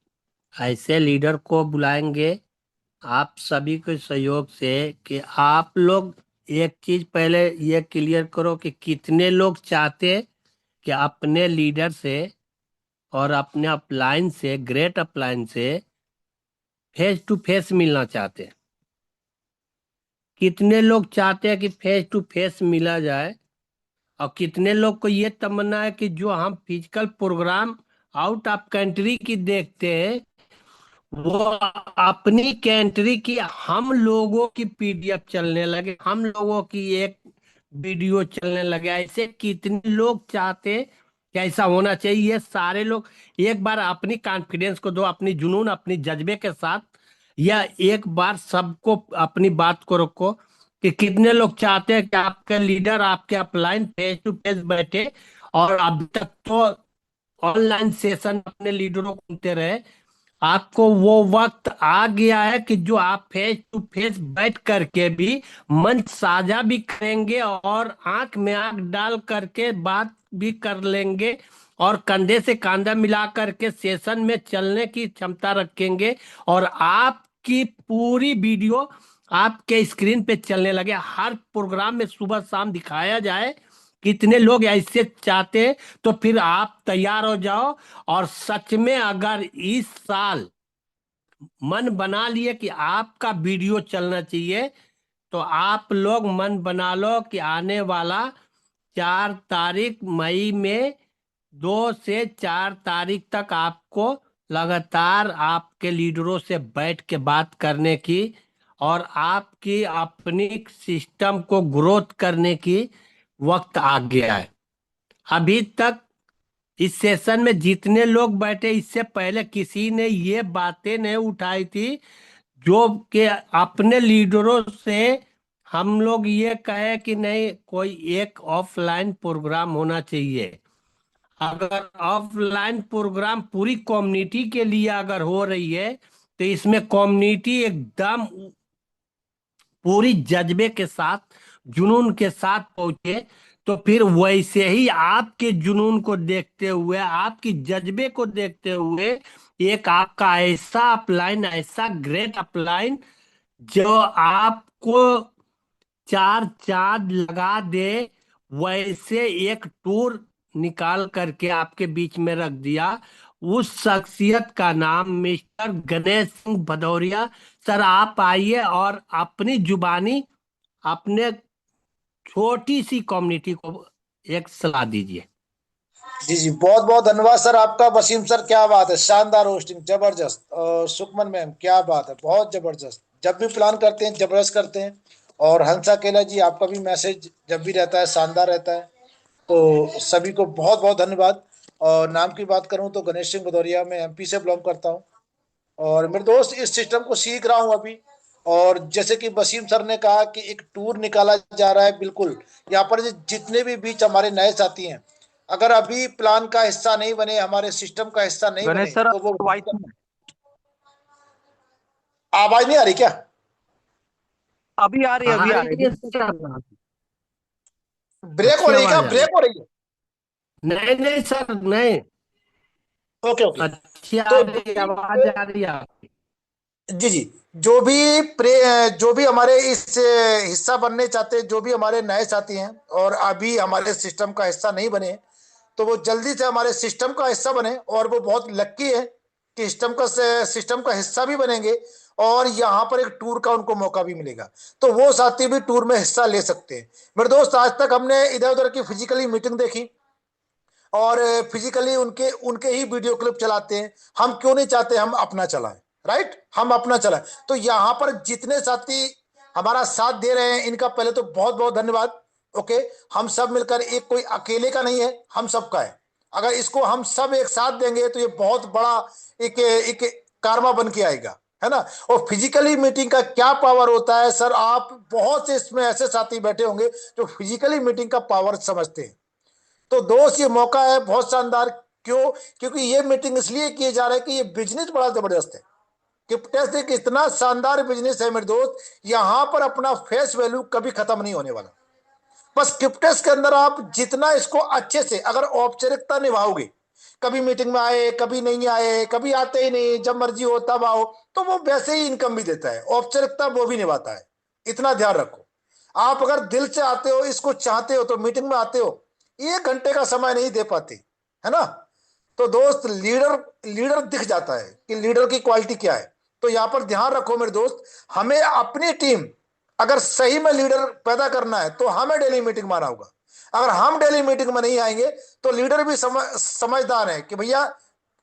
ऐसे लीडर को बुलाएंगे आप सभी के सहयोग से कि आप लोग एक चीज पहले ये क्लियर करो कि कितने लोग चाहते कि अपने लीडर से और अपने अपलाइन से, ग्रेट अपलाइन से फेस टू फेस मिलना चाहते हैं। कितने लोग चाहते हैं कि फेस टू फेस मिला जाए, और कितने लोग को ये तमन्ना है कि जो हम physical program out of country की देखते हैं वो अपनी कंट्री की हम लोगों की पीडीएफ चलने लगे, हम लोगों की एक वीडियो चलने लगे। ऐसे कितने लोग चाहते हैं कि ऐसा होना चाहिए। ये सारे लोग एक बार अपनी कॉन्फिडेंस को दो, अपनी जुनून, अपनी जज्बे के साथ, या एक बार सबको अपनी बात को रखो कि कितने लोग चाहते हैं कि आपके लीडर आपके अपलाइन फेस टू फेस बैठे, और अभी तक तो ऑनलाइन सेशन अपने लीडरों को सुनते रहे। आपको वो वक्त आ गया है कि जो आप फेस टू फेस बैठ करके भी मंच साझा भी करेंगे, और आंख में आंख डाल करके बात भी कर लेंगे, और कंधे से कंधा मिला करके सेशन में चलने की क्षमता रखेंगे, और आपकी पूरी वीडियो आपके स्क्रीन पे चलने लगे, हर प्रोग्राम में सुबह शाम दिखाया जाए। कितने लोग ऐसे चाहते हैं? तो फिर आप तैयार हो जाओ। और सच में अगर इस साल मन बना लिए कि आपका वीडियो चलना चाहिए, तो आप लोग मन बना लो कि आने वाला 4 तारीख मई में 2 से 4 तारीख तक आपको लगातार आपके लीडरों से बैठ के बात करने की, और आपकी अपनी सिस्टम को ग्रोथ करने की वक्त आ गया है। अभी तक इस सेशन में जितने लोग बैठे, इससे पहले किसी ने ये बातें नहीं उठाई थी, जो कि अपने लीडरों से हम लोग ये कहे कि नहीं, कोई एक ऑफलाइन प्रोग्राम होना चाहिए। अगर ऑफलाइन प्रोग्राम पूरी कम्युनिटी के लिए अगर हो रही है, तो इसमें कम्युनिटी एकदम पूरी जज्बे के साथ, जुनून के साथ पहुंचे। तो फिर वैसे ही आपके जुनून को देखते हुए, आपकी जज्बे को देखते हुए, एक आपका ऐसा अपलाइन, ऐसा ग्रेट अपलाइन जो आपको 4 चांद लगा दे, वैसे एक टूर निकाल करके आपके बीच में रख दिया। उस शख्सियत का नाम मिस्टर गणेश सिंह भदौरिया। सर आप आइए और अपनी जुबानी अपने छोटी सी कम्युनिटी को एक सलाह दीजिए। जी जी, बहुत बहुत धन्यवाद सर आपका। वसीम सर क्या बात है, शानदार होस्टिंग, जबरदस्त। और सुखमन मैम क्या बात है, बहुत जबरदस्त। जब भी प्लान करते हैं जबरदस्त करते हैं। और हंसा केला जी आपका भी मैसेज जब भी रहता है शानदार रहता है। तो सभी को बहुत बहुत धन्यवाद। और नाम की बात करूं तो गणेश सिंह भदौरिया, मैं एमपी से बिलोंग करता हूं। और मेरे दोस्त इस सिस्टम को सीख रहा हूं अभी। और जैसे कि वसीम सर ने कहा कि एक टूर निकाला जा रहा है, बिल्कुल। यहाँ पर जितने भी बीच हमारे नए साथी हैं, अगर अभी प्लान का हिस्सा नहीं बने, हमारे सिस्टम का हिस्सा नहीं बने, गणेश सर, तो वो आवाज आवाज नहीं आ रही क्या? अभी आ रही है, अभी आ आ रही रही है है। सर, ब्रेक हो अच्छी रही है क्या? आवाज आ रही ब्रेक हो रही है? है। नहीं नहीं सर, नहीं, ओके ओके। अच्छी आ तो रही है, आवाज आ रही है आपकी। जी जी, जो भी हमारे इस हिस्सा बनने चाहते हैं, जो भी हमारे नए साथी हैं और अभी हमारे सिस्टम का हिस्सा नहीं बने, तो वो जल्दी से हमारे सिस्टम का हिस्सा बने। और वो बहुत लक्की है कि सिस्टम का हिस्सा भी बनेंगे, और यहाँ पर एक टूर का उनको मौका भी मिलेगा। तो वो साथी भी टूर में हिस्सा ले सकते हैं। मेरे दोस्त, आज तक हमने इधर उधर की फिजिकली मीटिंग देखी, और फिजिकली उनके उनके ही वीडियो क्लिप चलाते हैं। हम क्यों नहीं चाहते हम अपना चलाएं, राइट, हम अपना चलाएं। तो यहाँ पर जितने साथी हमारा साथ दे रहे हैं इनका पहले तो बहुत बहुत धन्यवाद। ओके, हम सब मिलकर, एक कोई अकेले का नहीं है, हम सबका है। अगर इसको हम सब एक साथ देंगे तो ये बहुत बड़ा एक कारवा बन के आएगा, है ना। और फिजिकली मीटिंग का क्या पावर होता है सर, आप बहुत से इसमें ऐसे साथी बैठे होंगे जो फिजिकली मीटिंग का पावर समझते हैं। तो दोस्त ये मौका है बहुत शानदार। क्यों? क्योंकि ये मीटिंग इसलिए किए जा रहा है कि ये बिजनेस बड़ा जबरदस्त है। क्रिप्टेस एक इतना शानदार बिजनेस है मेरे दोस्त, यहां पर अपना फेस वैल्यू कभी खत्म नहीं होने वाला। बस क्रिप्टेस के अंदर आप जितना इसको अच्छे से अगर औपचारिकता निभाओगे, कभी मीटिंग में आए, कभी नहीं आए, कभी आते ही नहीं, जब मर्जी हो तब आओ, तो वो वैसे ही इनकम भी देता है, औपचारिकता वो भी निभाता है। इतना ध्यान रखो। आप अगर दिल से आते हो, इसको चाहते हो, तो मीटिंग में आते हो, 1 घंटे का समय नहीं दे पाते, है ना। तो दोस्त लीडर लीडर दिख जाता है कि लीडर की क्वालिटी क्या है। तो यहां पर ध्यान रखो मेरे दोस्त, हमें अपनी टीम अगर सही में लीडर पैदा करना है तो हमें डेली मीटिंग में आना होगा। अगर हम डेली मीटिंग में नहीं आएंगे तो लीडर भी समझदार है कि भैया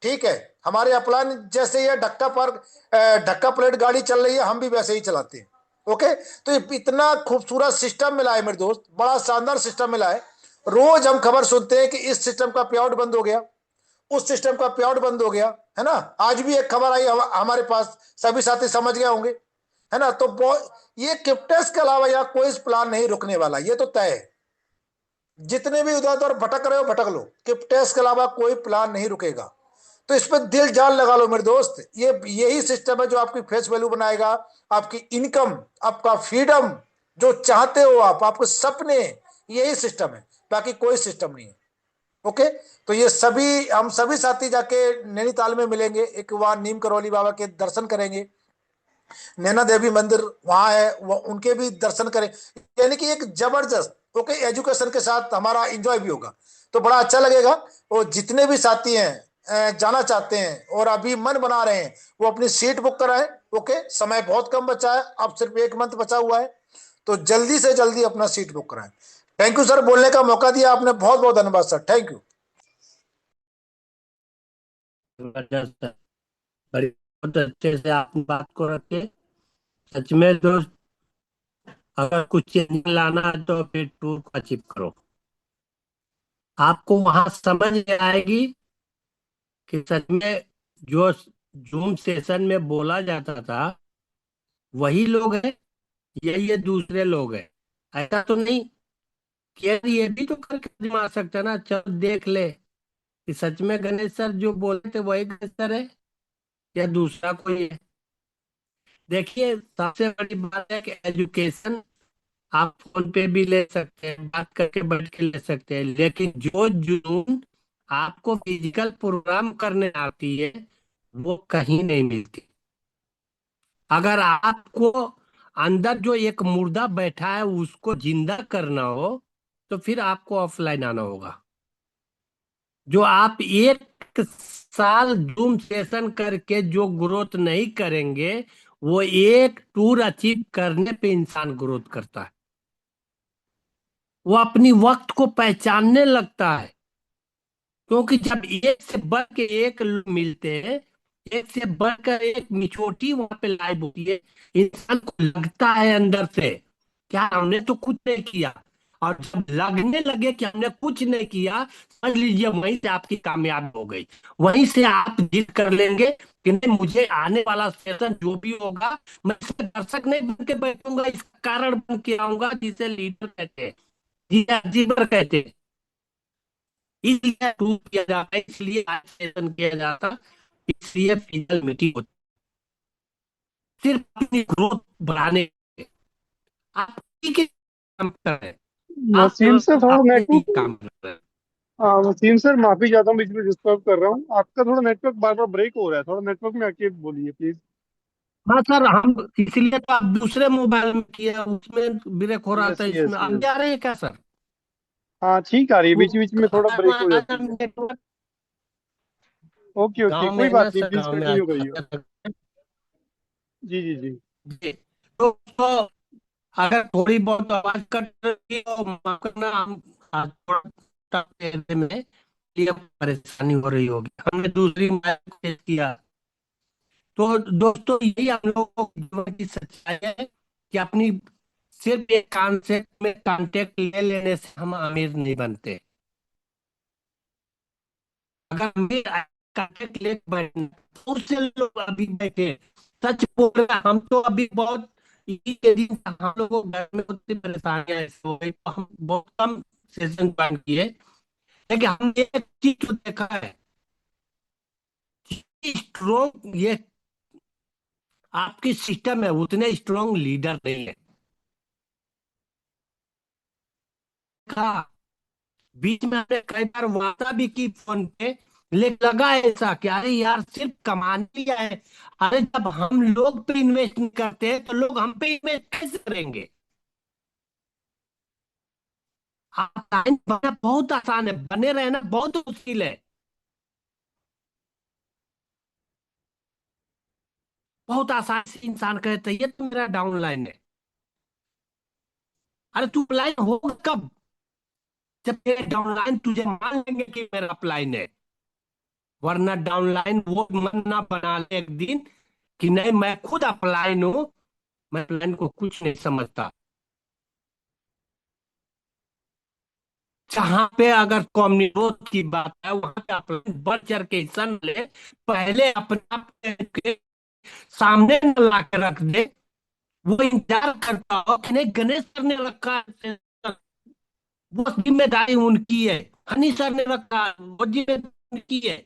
ठीक है, हमारे अपलाइन जैसे ये ढक्का प्लेट गाड़ी चल रही है, हम भी वैसे ही चलाते हैं। ओके, तो ये इतना खूबसूरत सिस्टम मिला है मेरे दोस्त, बड़ा शानदार सिस्टम मिला है। रोज हम खबर सुनते हैं कि इस सिस्टम का पे आउट बंद हो गया, उस सिस्टम का पे आउट बंद हो गया, है ना। आज भी एक खबर आई हमारे पास, सभी साथी समझ गए होंगे, है ना। तो ये क्रिप्टेस के अलावा यहाँ कोई प्लान नहीं रुकने वाला, ये तो तय है। जितने भी उधर उधर भटक रहे हो भटक लो, क्रिप्टेस के अलावा कोई प्लान नहीं रुकेगा। तो इस पर दिल जान लगा लो मेरे दोस्त, ये यही सिस्टम है जो आपकी फेस वैल्यू बनाएगा, आपकी इनकम, आपका फ्रीडम, जो चाहते हो आप, आपके सपने, यही सिस्टम है, बाकी कोई सिस्टम नहीं है। ओके, तो ये सभी हम सभी साथी जाके नैनीताल में मिलेंगे, एक वहां नीम करौली बाबा के दर्शन करेंगे, नैना देवी मंदिर वहां है, वो उनके भी दर्शन करें। यानी कि एक जबरदस्त ओके एजुकेशन के साथ हमारा एंजॉय भी होगा, तो बड़ा अच्छा लगेगा। और जितने भी साथी हैं जाना चाहते हैं और अभी मन बना रहे हैं, वो अपनी सीट बुक कराएं। ओके, समय बहुत कम बचा है, अब सिर्फ 1 मंथ बचा हुआ है, तो जल्दी से जल्दी अपना सीट बुक कराएं। थैंक यू सर, बोलने का मौका दिया आपने, बहुत बहुत धन्यवाद सर, थैंक यू। जबरदस्त है। बड़ी बहुत अच्छे से आपने बात को रखे। सच में दोस्त, अगर कुछ चेंज लाना है तो फिर टूर को अचीव करो। आपको वहां समझ में आएगी कि सच में जो जूम सेशन में बोला जाता था वही लोग हैं या ये दूसरे लोग हैं। ऐसा तो नहीं कि यार ये भी तो करके दिखा सकता ना, चल देख ले कि सच में गणेश सर जो बोले थे वही गणेश सर है या दूसरा कोई है। देखिए, सबसे बड़ी बात है कि एजुकेशन आप फोन पे भी ले सकते हैं, बात करके बैठ के ले सकते हैं, लेकिन जो जुनून आपको फिजिकल प्रोग्राम करने आती है वो कहीं नहीं मिलती। अगर आपको अंदर जो एक मुर्दा बैठा है उसको जिंदा करना हो तो फिर आपको ऑफलाइन आना होगा। जो आप 1 साल जूम सेशन करके जो ग्रोथ नहीं करेंगे, वो एक टूर अचीव करने पे इंसान ग्रोथ करता है। वो अपनी वक्त को पहचानने लगता है, क्योंकि जब एक से बढ़ के एक लोग मिलते हैं, एक से बढ़कर एक मिचोटी वहां पे लाइव होती है, इंसान को लगता है अंदर से क्या हमने तो कुछ नहीं किया। और जब लगने लगे कि हमने कुछ नहीं किया, समझ लीजिए वहीं से आपकी कामयाबी हो गई। वहीं से आप जिद कर लेंगे कि नहीं, मुझे आने वाला सेशन जो भी होगा मैं इसमें दर्शक नहीं बन के बैठूंगा, इसका कारण बन के आऊंगा, जिसे लीडर कहते हैं, जी अचीवर कहते हैं। इसलिए टूर किया जाता है, इसलिए सेशन किया जाता है, इसलिए फिजिकल मीटिंग होती है, सिर्फ अपनी ग्रोथ बढ़ाने के लिए। आप ठीक है काम कर रहे हैं, आप वसीम सर, थोड़ा अपने लिए नेटवर्क। काम कर रहे हैं। हाँ वसीम सर, माफी चाहता हूँ, बीच में डिस्टर्ब कर रहा हूँ आपका। थोड़ा नेटवर्क बार बार ब्रेक हो रहा है, थोड़ा नेटवर्क में आके बोलिए प्लीज। हाँ सर, हम इसलिए तो आप दूसरे मोबाइल में किए, उसमें ब्रेक हो रहा यस था, यस इसमें अब यस। जा रहे हैं क्या सर? हाँ ठीक आ रही है, वो बीच बीच में थोड़ा ब्रेक हो जाती है। नेटवर्क ओके ओके, गाँव कोई में है ना बात नहीं, सर, प्लीज गाँव में आज कंटिन्यू करिए। खतर जी जी जी। जी। तो अगर थोड़ी बहुत आवाज कट रही हो माफ करना, हम थोड़ा में लिए परेशानी हो रही होगी, हमने दूसरी मैप टेस्ट किया। तो दोस्तों यही हम लोगों को जीवन की सच्चाई है कि अपनी सिर्फ एक कॉन्सेप्ट में कांटेक्ट ले लेने से हम अमीर नहीं बनते। अगर अमीर कांटेक्ट ले बैठना, बहुत से लोग अभी बैठे, सच बोल रहे हैं, हम तो अभी बहुत इसी के दिन हम लोगों को घर में उतनी परेशानियां ऐसी हो गई, तो हम बहुत कम सेशन ज्वाइन किए। लेकिन हमने एक चीज तो देखा है, स्ट्रॉन्ग ये आपकी सिस्टम है, उतने स्ट्रॉन्ग लीडर नहीं है। कहा बीच में हमने कई बार वार्ता भी की फोन पे, लेकिन लगा ऐसा कि अरे यार सिर्फ कमाने लिया है। अरे जब हम लोग पे इन्वेस्ट नहीं करते हैं तो लोग हम पे इन्वेस्ट कैसे करेंगे? टाइम बनना बहुत आसान है, बने रहना बहुत मुश्किल है। बहुत आसान से इंसान कहते हैं ये तो मेरा डाउनलाइन है। अरे तू अपलाइन होगा कब? जब तेरे डाउनलाइन तुझे मान लेंगे कि मेरा अपलाइन है। वरना डाउनलाइन वो मन ना बना ले एक दिन कि नहीं मैं खुद अपलाइन हूं, मैं अपलाइन को कुछ नहीं समझता। जहां पे अगर कम्युनिटी की बात है वहां पे अपलाइन बढ़ चढ़ के हिस्सा न ले, पहले अपने आप के सामने न ला के रख दे। वो इंतजार करता हो कि नहीं गणेश सर ने रखा है, वो जिम्मेदारी उनकी है। हनी सर ने रखा है, वो जिम्मेदारी उनकी है।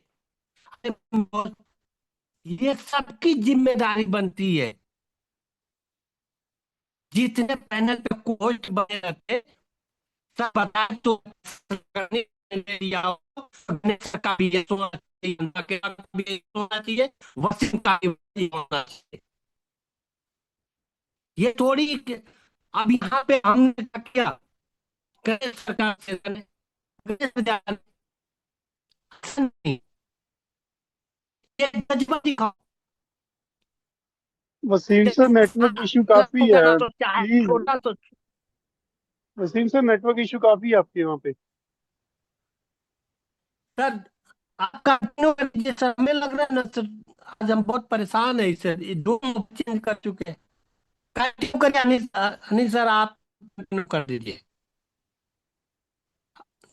ये सबकी जिम्मेदारी बनती है। जितने पैनल पे कोच बने रहते सब बता तो करने ले लिया हो, गणेश का भी ये सोना चाहिए, अंधा के का भी ये सोना चाहिए, वसीम का भी ये होना चाहिए। ये थोड़ी अब यहाँ पे हमने क्या किया, गणेश सरकार से गणेश विद्यालय नहीं, ये जज्बा दिखाओ। वसीम सर नेटवर्क इशू काफी करना है, तो चाहे प्लीज। छोटा तो वसीम सर नेटवर्क इशू काफी है आपके वहाँ पे। सर आप कंटिन्यू कर दीजिए सर, हमें लग रहा है ना सर आज हम बहुत परेशान है इससे, ये दो चेंज कर चुके हैं। कंटिन्यू करिए अनिल सर, आप कंटिन्यू कर दीजिए।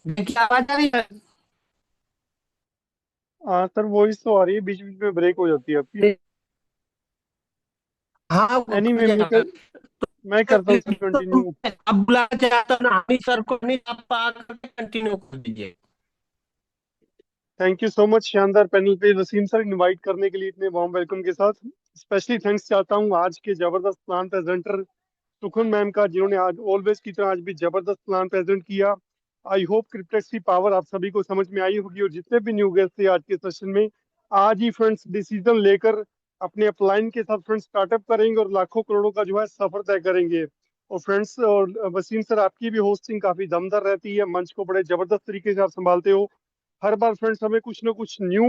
देखिए आवाज आ रही है? हाँ सर, वॉइस तो आ रही है, बीच बीच में ब्रेक हो जाती है आपकी। हाँ वो एनी कर anyway, जाएगा। मैं करता हूँ सर कंटिन्यू। अब बुलाना चाहता हूँ ना अनिल सर को, नहीं आप आकर कंटिन्यू कर दीजिए। थैंक यू सो मच शानदार पैनल पे वसीम सर इनवाइट करने के लिए इतने वार्म वेलकम के साथ। स्पेशली थैंक्स चाहता हूँ आज के जबरदस्त प्लान प्रेजेंटर सुखन मैम का, जिन्होंने आज ऑलवेज की तरह आज भी जबरदस्त प्लान प्रेजेंट किया। आई होप क्रिप्टेक्स की पावर आप सभी को समझ में आई होगी, और जितने भी न्यू गेस्ट थे आज के सेशन में, आज ही फ्रेंड्स डिसीजन लेकर अपने अपलाइन के साथ फ्रेंड्स स्टार्टअप करेंगे और लाखों करोड़ों का जो है सफर तय करेंगे। और फ्रेंड्स, और वसीम सर आपकी भी होस्टिंग काफी दमदार रहती है, मंच को बड़े जबरदस्त तरीके से आप संभालते हो। हर बार फ्रेंड्स हमें कुछ ना कुछ न्यू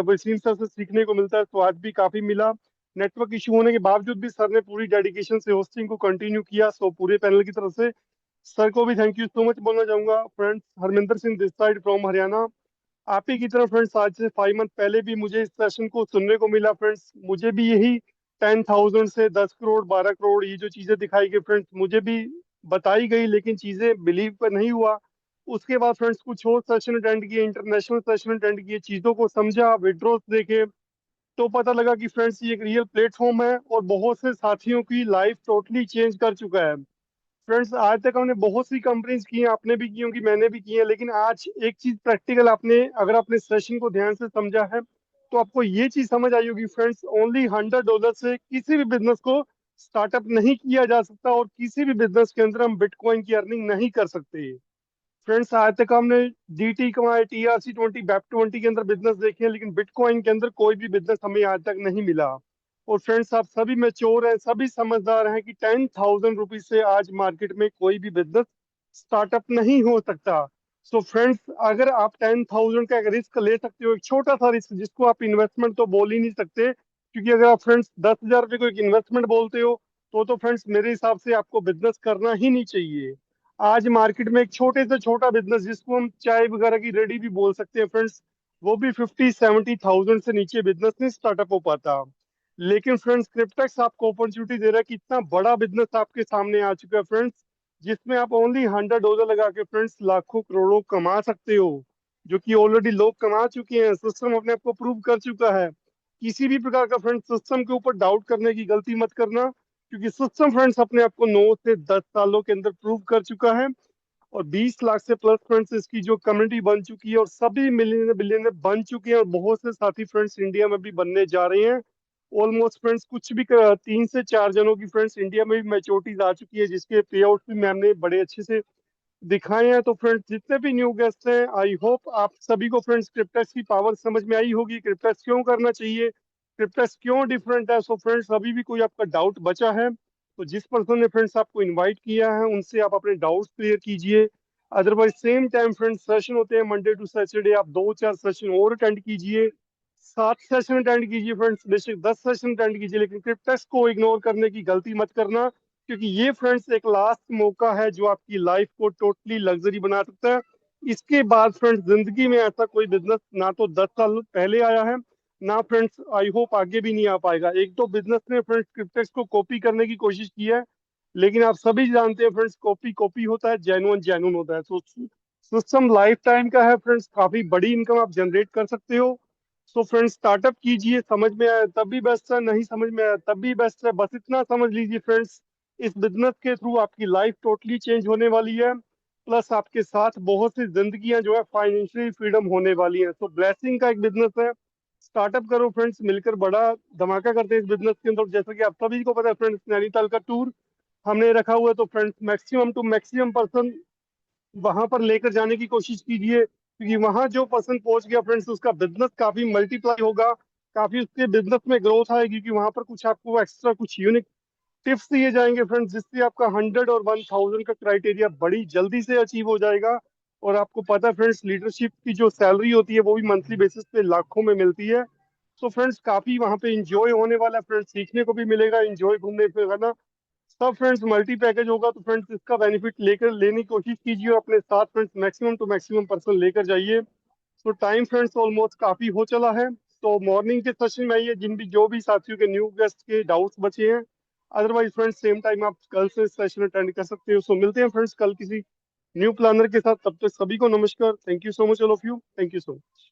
वसीम सर से सीखने को मिलता है, तो आज भी काफी मिला। नेटवर्क इशू होने के बावजूद भी सर ने पूरी डेडिकेशन से होस्टिंग को कंटिन्यू किया, सो पूरे पैनल की तरफ से सर को भी थैंक यू सो मच बोलना चाहूंगा। Friends, Harminder Singh this side from Haryana. आप ही की तरह फ्रेंड्स आज से 5 मंथ पहले भी मुझे इस सेशन को सुनने को मिला। फ्रेंड्स मुझे भी यही 10,000 से 10 करोड़ 12 करोड़ ये जो चीजें दिखाई गई फ्रेंड्स, मुझे भी बताई गई, लेकिन चीजें बिलीव पर नहीं हुआ। उसके बाद फ्रेंड्स कुछ और सेशन अटेंड किए, इंटरनेशनल सेशन अटेंड किए, चीजों को समझा, विड्रॉस देखे, तो पता लगा कि फ्रेंड्स ये एक रियल प्लेटफॉर्म है और बहुत से साथियों की लाइफ टोटली चेंज कर चुका है। फ्रेंड्स आज तक हमने बहुत सी कंपनीज की हैं, आपने भी की होंगी, मैंने भी की है, लेकिन आज एक चीज प्रैक्टिकल आपने अगर आपने सेशन को ध्यान से समझा है तो आपको ये चीज समझ आई होगी फ्रेंड्स, ओनली $100 से किसी भी बिजनेस को स्टार्टअप नहीं किया जा सकता, और किसी भी बिजनेस के अंदर हम बिटकॉइन की अर्निंग नहीं कर सकते। फ्रेंड्स आज तक हमने DT कमाए, TRC 20, BEP 20 के अंदर बिजनेस देखे हैं, लेकिन बिटकॉइन के अंदर कोई भी बिजनेस हमें आज तक नहीं मिला। और फ्रेंड्स आप सभी मैच्योर हैं, सभी समझदार हैं कि 10,000 रुपीज से आज मार्केट में कोई भी बिजनेस स्टार्टअप नहीं हो सकता। सो फ्रेंड्स, अगर आप 10,000 का एक रिस्क ले सकते हो, एक छोटा सा रिस्क जिसको आप इन्वेस्टमेंट तो बोल ही नहीं सकते, क्योंकि अगर आप फ्रेंड्स 10,000 रुपये को एक इन्वेस्टमेंट बोलते हो तो फ्रेंड्स मेरे हिसाब से आपको बिजनेस करना ही नहीं चाहिए। आज मार्केट में एक छोटे से छोटा बिजनेस जिसको हम चाय वगैरह की रेडी भी बोल सकते हैं फ्रेंड्स, वो भी 50-70 थाउजेंड से नीचे बिजनेस नहीं स्टार्टअप हो पाता। लेकिन फ्रेंड्स क्रिप्टेक्स आपको अपॉर्चुनिटी दे रहा है कि इतना बड़ा बिजनेस आपके सामने आ चुका है फ्रेंड्स, जिसमें आप ओनली $100 लगा के फ्रेंड्स लाखों करोड़ों कमा सकते हो, जो कि ऑलरेडी लोग कमा चुके हैं। सिस्टम अपने आप को प्रूव कर चुका है। किसी भी प्रकार का फ्रेंड्स सिस्टम के ऊपर डाउट करने की गलती मत करना, क्योंकि सिस्टम फ्रेंड्स अपने आप को 9 से 10 सालों के अंदर प्रूव कर चुका है। और 20 लाख से प्लस फ्रेंड्स इसकी जो कम्युनिटी बन चुकी है और सभी मिलियनर बिलियनर बन चुके हैं, और बहुत से साथी फ्रेंड्स इंडिया में भी बनने जा रहे हैं। ऑलमोस्ट फ्रेंड्स कुछ भी 3 से 4 जनों की फ्रेंड्स इंडिया में भी मैच्योरिटीज आ चुकी है, जिसके पे आउट भी मैम ने बड़े अच्छे से दिखाए हैं। तो फ्रेंड्स जितने भी न्यू गेस्ट हैं, आई होप आप सभी को फ्रेंड्स क्रिप्टेक्स की पावर समझ में आई होगी, क्रिप्टेक्स क्यों करना चाहिए, क्रिप्टेक्स क्यों डिफरेंट है। सो फ्रेंड्स अभी भी कोई आपका डाउट बचा है तो जिस पर्सन ने फ्रेंड्स आपको इनवाइट किया है उनसे आप अपने डाउट्स क्लियर कीजिए। Otherwise same time friends session होते हैं मंडे टू सैटरडे, आप 2-4 सेशन और अटेंड कीजिए, 7 सेशन अटेंड कीजिए फ्रेंड्स, बेशक 10 सेशन अटेंड कीजिए, लेकिन क्रिप्टेक्स को इग्नोर करने की गलती मत करना, क्योंकि ये फ्रेंड्स एक लास्ट मौका है जो आपकी लाइफ को टोटली लग्जरी बना सकता है। इसके बाद फ्रेंड्स जिंदगी में ऐसा कोई बिजनेस ना तो 10 साल पहले आया है, ना फ्रेंड्स आई होप आगे भी नहीं आ पाएगा। एक दो बिजनेस ने फ्रेंड्स क्रिप्टेक्स को कॉपी करने की कोशिश की है, लेकिन आप सभी जानते हैं फ्रेंड्स कॉपी कॉपी होता है, जेन्युइन जेन्युइन होता है। तो सिस्टम लाइफ टाइम का है फ्रेंड्स, काफी बड़ी इनकम आप जनरेट कर सकते हो। सो फ्रेंड्स स्टार्टअप कीजिए, समझ में आया तब भी बेस्ट है, नहीं समझ में आया तब भी बेस्ट है, बस इतना समझ लीजिए फ्रेंड्स इस बिजनेस के थ्रू आपकी लाइफ टोटली चेंज होने वाली है, प्लस आपके साथ बहुत सी जिंदगियां जो है फाइनेंशियली फ्रीडम होने वाली है। तो ब्लेसिंग का एक बिजनेस है, स्टार्टअप करो फ्रेंड्स, मिलकर बड़ा धमाका करते हैं इस बिजनेस के अंदर। जैसा कि आप सभी को पता है फ्रेंड्स नैनीताल का टूर हमने रखा हुआ है, तो friends maximum to maximum person वहां पर लेकर जाने की कोशिश कीजिए, क्योंकि वहां जो पर्सन पहुंच गया फ्रेंड्स उसका बिजनेस काफी मल्टीप्लाई होगा, काफी उसके बिजनेस में ग्रोथ आएगी, क्योंकि वहां पर कुछ आपको एक्स्ट्रा कुछ यूनिक टिप्स दिए जाएंगे फ्रेंड्स, जिससे आपका 100 और 1000 का क्राइटेरिया बड़ी जल्दी से अचीव हो जाएगा। और आपको पता है फ्रेंड्स लीडरशिप की जो सैलरी होती है वो भी मंथली बेसिस पे लाखों में मिलती है। तो फ्रेंड्स काफी वहां पे इंजॉय होने वाला है फ्रेंड्स, सीखने को भी मिलेगा, इंजॉय घूमने फिरना सब फ्रेंड्स मल्टी पैकेज होगा। तो फ्रेंड्स इसका बेनिफिट लेकर लेने की कोशिश कीजिए और अपने साथ friends maximum to maximum person लेकर जाइए। तो टाइम फ्रेंड्स ऑलमोस्ट काफी हो चला है, तो मॉर्निंग के सेशन में आइए जिन भी जो भी साथियों के न्यू गेस्ट के डाउट्स बचे हैं। अदरवाइज फ्रेंड्स सेम टाइम आप कल से सेशन अटेंड कर सकते हो। सो मिलते हैं फ्रेंड्स कल किसी न्यू प्लानर के साथ, तब तक सभी को नमस्कार। Thank you so much all of you, thank you so much.